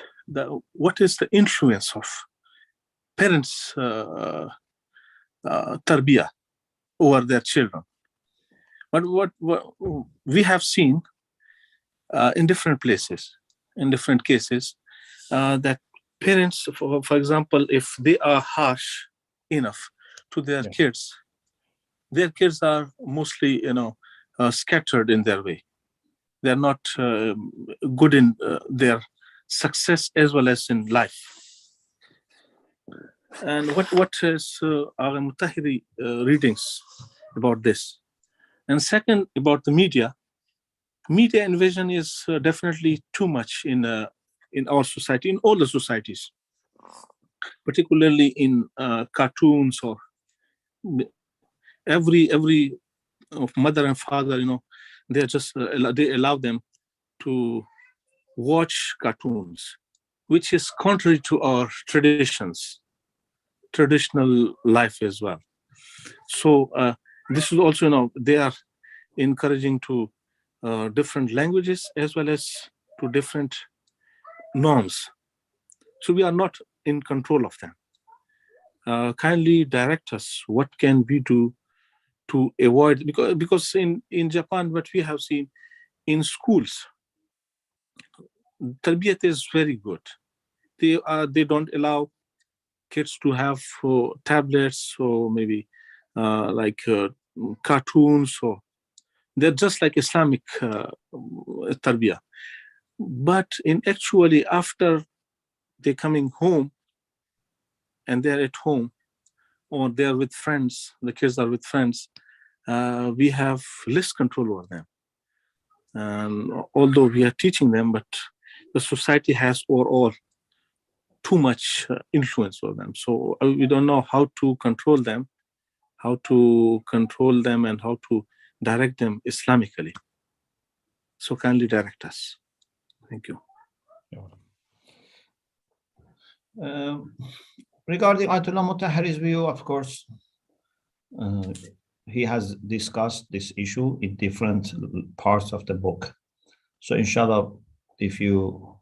what is the influence of parents' tarbiyah over their children? But what we have seen in different places, in different cases, that parents, for example, if they are harsh enough to their kids are mostly, scattered in their way. They're not good in their success as well as in life. And what is our Mutahiri readings about this? And second, about the media invasion is definitely too much in our society, in all the societies, particularly in cartoons, or every mother and father, they just they allow them to watch cartoons, which is contrary to our traditional life as well. So this is also, they are encouraging to different languages as well as to different norms. So we are not in control of them. Kindly direct us. What can we do to avoid? Because in Japan, what we have seen in schools, tarbiyat is very good. They don't allow kids to have tablets or maybe cartoons, or they're just like Islamic tarbiyah. But in actually, after they're coming home and they're at home, or they're with friends, the kids are with friends, we have less control over them. Although we are teaching them, but the society has overall too much influence over them. So we don't know how to control them, and how to direct them Islamically. So kindly direct us. Thank you. Regarding Ayatollah Mutahhari's view, of course, he has discussed this issue in different parts of the book. So inshallah, if you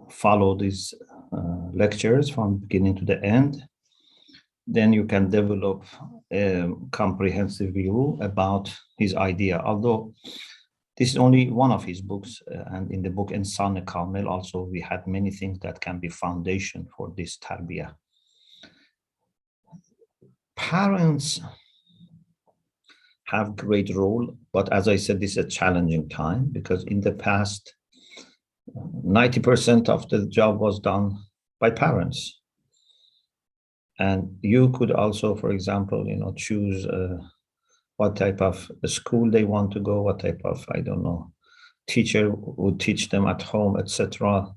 follow these lectures from beginning to the end, then you can develop a comprehensive view about his idea. Although this is only one of his books, and in the book Insan Kamil also we had many things that can be foundation for this tarbiyah. Parents have great role, but as I said, this is a challenging time, because in the past 90% of the job was done by parents. And you could also, for example, choose what type of school they want to go, what type of, teacher would teach them at home, etc.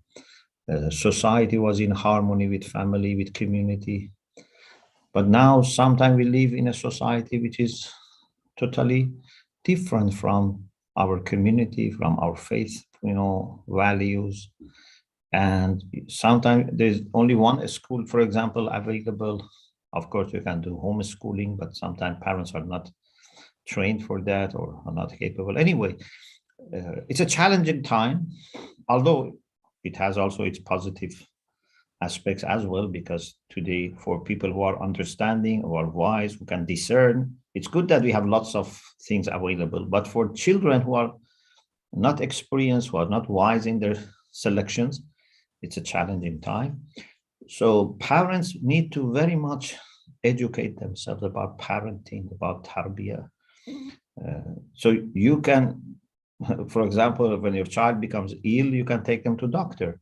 Society was in harmony with family, with community. But now sometimes we live in a society which is totally different from our community, from our faith, values. And sometimes there's only one school, for example, available. Of course, you can do homeschooling, but sometimes parents are not trained for that or are not capable. Anyway, it's a challenging time, although it has also its positive aspects as well, because today for people who are understanding, who are wise, who can discern, it's good that we have lots of things available. But for children who are not experienced, who are not wise in their selections, it's a challenging time. So parents need to very much educate themselves about parenting, about tarbiyah. So you can, for example, when your child becomes ill, you can take them to doctor.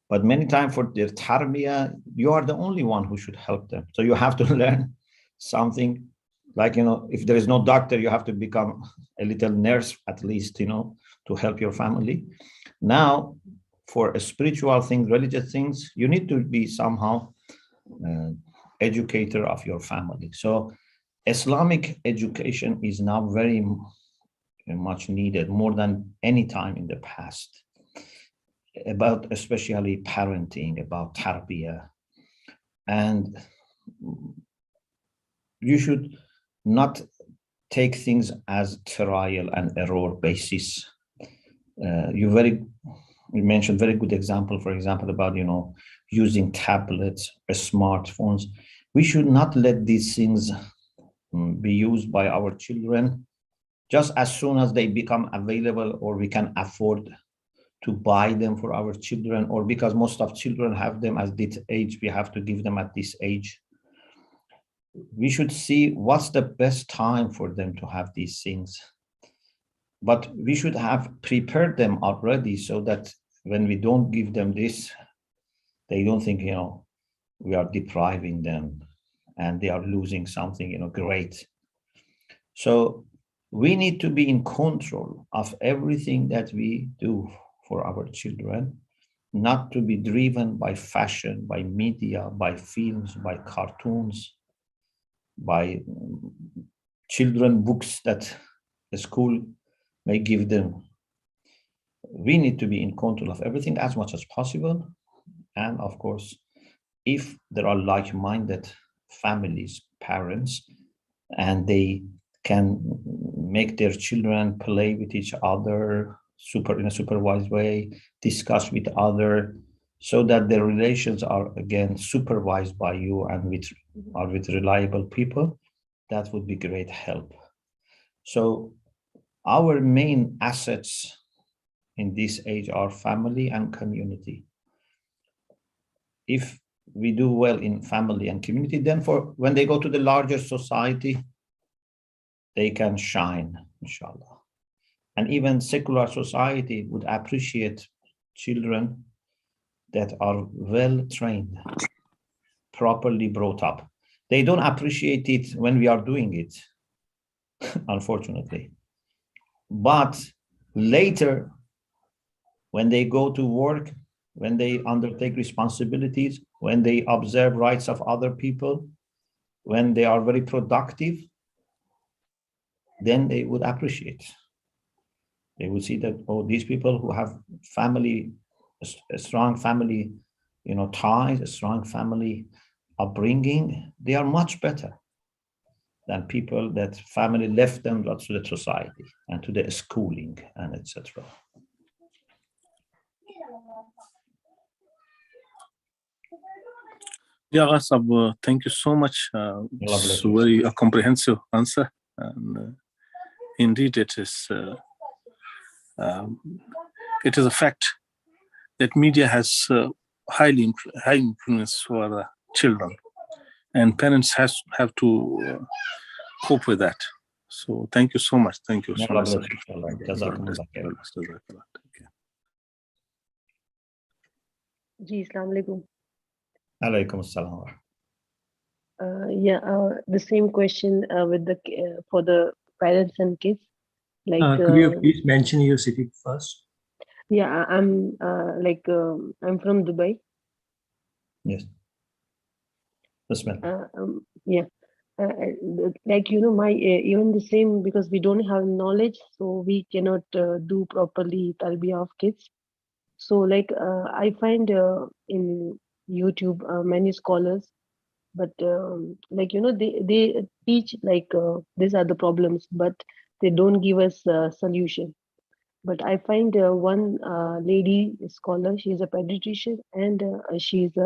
But many times for their tarbiyah, you are the only one who should help them. So you have to learn something like, if there is no doctor, you have to become a little nurse at least, to help your family. Now, for a spiritual thing, religious things, you need to be somehow educator of your family. So Islamic education is now very much needed, more than any time in the past, about especially parenting, about tarbiyah. And you should not take things as trial and error basis. You mentioned very good example, for example, about, using tablets or smartphones. We should not let these things be used by our children just as soon as they become available, or we can afford to buy them for our children, or because most of children have them at this age, we have to give them at this age. We should see what's the best time for them to have these things. But we should have prepared them already so that when we don't give them this, they don't think, we are depriving them and they are losing something, great. So we need to be in control of everything that we do for our children, not to be driven by fashion, by media, by films, by cartoons, by children books that the school may give them. We need to be in control of everything as much as possible. And of course, if there are like-minded families, parents, and they can make their children play with each other in a supervised way, discuss with others, so that their relations are again supervised by you and with reliable people, that would be great help. So our main assets in this age are family and community. If we do well in family and community, then when they go to the larger society, they can shine, inshallah. And even secular society would appreciate children that are well trained, properly brought up. They don't appreciate it when we are doing it, unfortunately. But later, when they go to work, when they undertake responsibilities, when they observe rights of other people, when they are very productive, then they would appreciate. They would see that, these people who have family, a strong family, ties, a strong family upbringing, they are much better than people that family left them to the society and to the schooling and etc. Yeah, Asab, thank you so much. It's very comprehensive answer. And indeed, it is a fact that media has high influence for the children, and parents have to cope with that. So thank you so much. Thank you so much. Ji, Assalamu alaikum. Alaikum assalam. The same question for the parents and kids. Could you please mention your city first? Yeah, I'm from Dubai. Yes. My even the same, because we don't have knowledge, so we cannot do properly tarbiyah of kids. So I find in YouTube many scholars, but they teach these are the problems, but they don't give us a solution. But I find one lady scholar, she's a pediatrician, and she's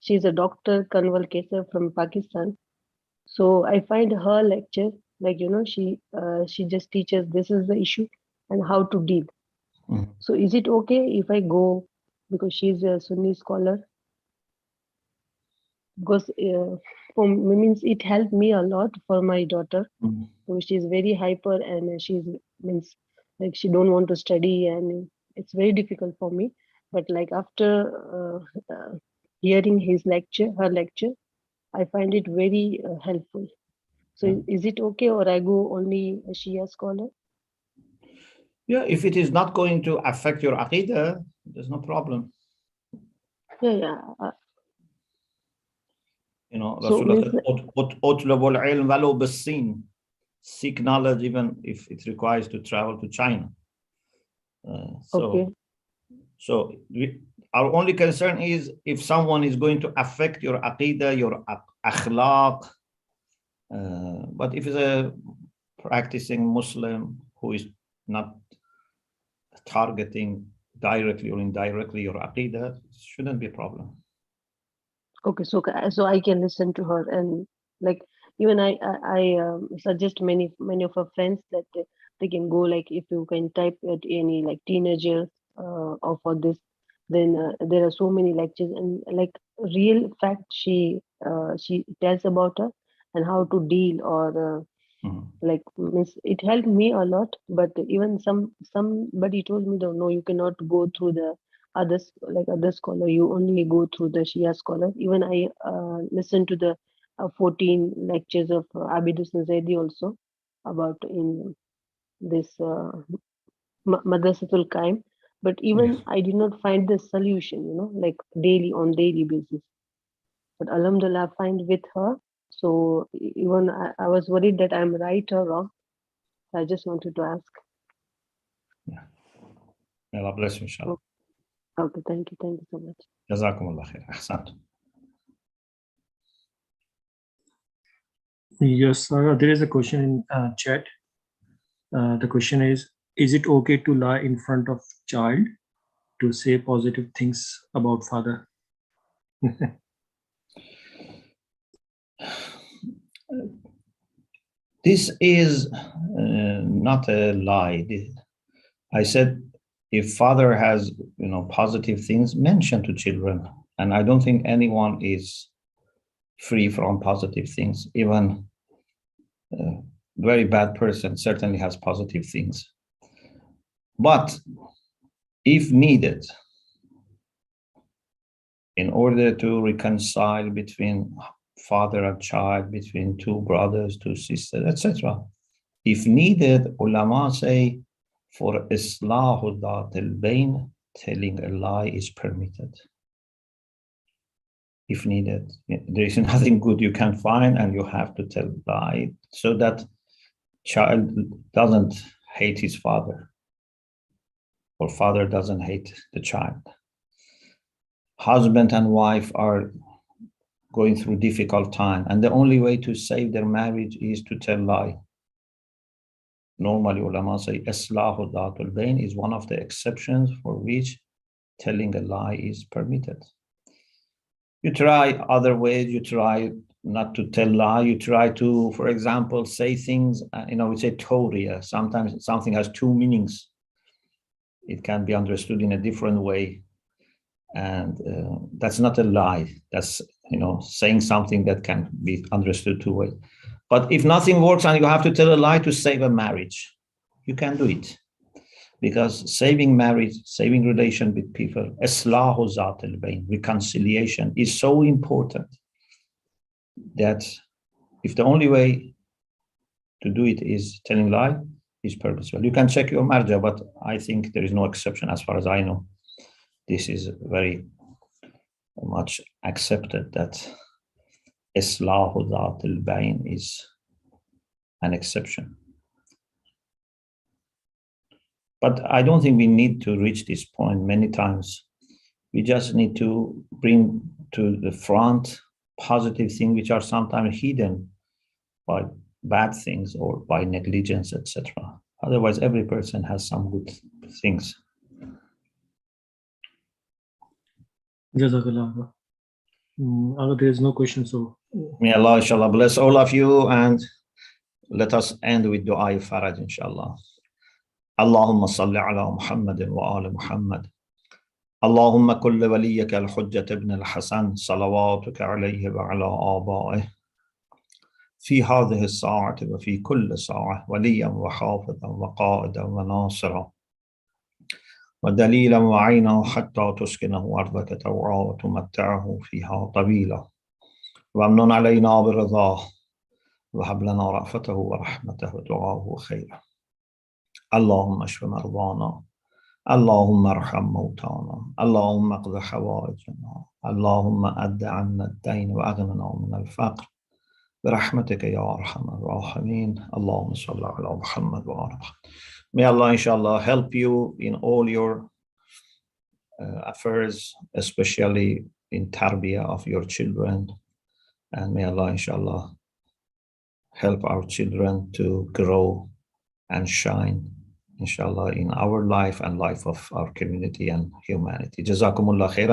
she's a doctor, Kanwal Kesar from Pakistan. So I find her lecture, she just teaches this is the issue and how to deal. Mm. So is it okay if I go, because she's a Sunni scholar? Because for means it helped me a lot for my daughter. Mm. So she's very hyper, and she don't want to study, and it's very difficult for me. But after hearing her lecture, I find it very helpful. So is it okay, or I go only a Shia scholar? Yeah, if it is not going to affect your aqidah, there's no problem. Yeah. Seek knowledge even if it requires to travel to China. Okay. So our only concern is if someone is going to affect your aqidah, your akhlaq. But if it's a practicing Muslim who is not targeting directly or indirectly your aqidah, shouldn't be a problem. Okay, so I can listen to her, and like even I suggest many of her friends that they can go, like if you can type at any like teenagers or for this, then there are so many lectures and like real fact she tells about her and how to deal or like means it helped me a lot. But even somebody told me that no, you cannot go through the others like other scholar, you only go through the Shia scholar. Even I listened to the 14 lectures of Abidus and Zeddy also about in this Madrasatul Qaim, but even Yes. I did not find the solution, you know, like on daily basis. But Alhamdulillah, I find with her. So even I was worried that I'm right or wrong. I just wanted to ask. Yeah. May Allah bless you, inshallah. Okay, thank you so much. Jazakumullah khair. Ahsan. Yes, there is a question in chat. The question is it okay to lie in front of child to say positive things about father? This is not a lie. I said, if father has, positive things, mention to children. And I don't think anyone is free from positive things. Even a very bad person certainly has positive things. But if needed, in order to reconcile between father and child, between two brothers, two sisters, etc., if needed, ulama say, for islahu dhat al-bayn, telling a lie is permitted. If needed, there is nothing good you can find and you have to tell a lie so that child doesn't hate his father or father doesn't hate the child. Husband and wife are going through difficult time and the only way to save their marriage is to tell lie. Normally, ulama say, islahu dhat al-bayn is one of the exceptions for which telling a lie is permitted. You try other ways, you try not to tell lie, you try to, for example, say things, we say tawriya. Sometimes something has two meanings. It can be understood in a different way. And that's not a lie. That's, saying something that can be understood two ways. But if nothing works and you have to tell a lie to save a marriage, you can do it. Because saving marriage, saving relation with people, islahu dhat al-bayn, reconciliation is so important that if the only way to do it is telling lie, is purposeful. You can check your marja, but I think there is no exception as far as I know. This is very much accepted that islahu dhat al-bayn is an exception. But I don't think we need to reach this point many times. We just need to bring to the front positive things which are sometimes hidden by bad things or by negligence, etc. Otherwise, every person has some good things. Jazakallah. There is no question, so May Allah, inshallah, bless all of you, and let us end with dua faraj, inshallah. اللهم صل على محمد وآل محمد اللهم كل وليك الحجة ابن الحسن صلواتك عليه وعلى آبائه في هذه الساعة وفي كل ساعة وليا وحافظا وقائدا وناصرا ودليلا وعينا حتى تسكنه أرضك طوعا وتمتعه فيها طويلا وامنن علينا برضاه وهب لنا رأفته ورحمته ودعاءه خيرا. اللهم اشف مرضانا اللهم ارحم موتانا اللهم اقض حوائجنا اللهم أد عنا الدين وأغننا من الفقر برحمتك يا أرحم الراحمين. اللهم صل على محمد وآل محمد. May Allah inshallah help you in all your affairs, especially in tarbiyah of your children, and may Allah inshallah help our children to grow and shine inshallah, in our life and life of our community and humanity. Jazakumullah khair.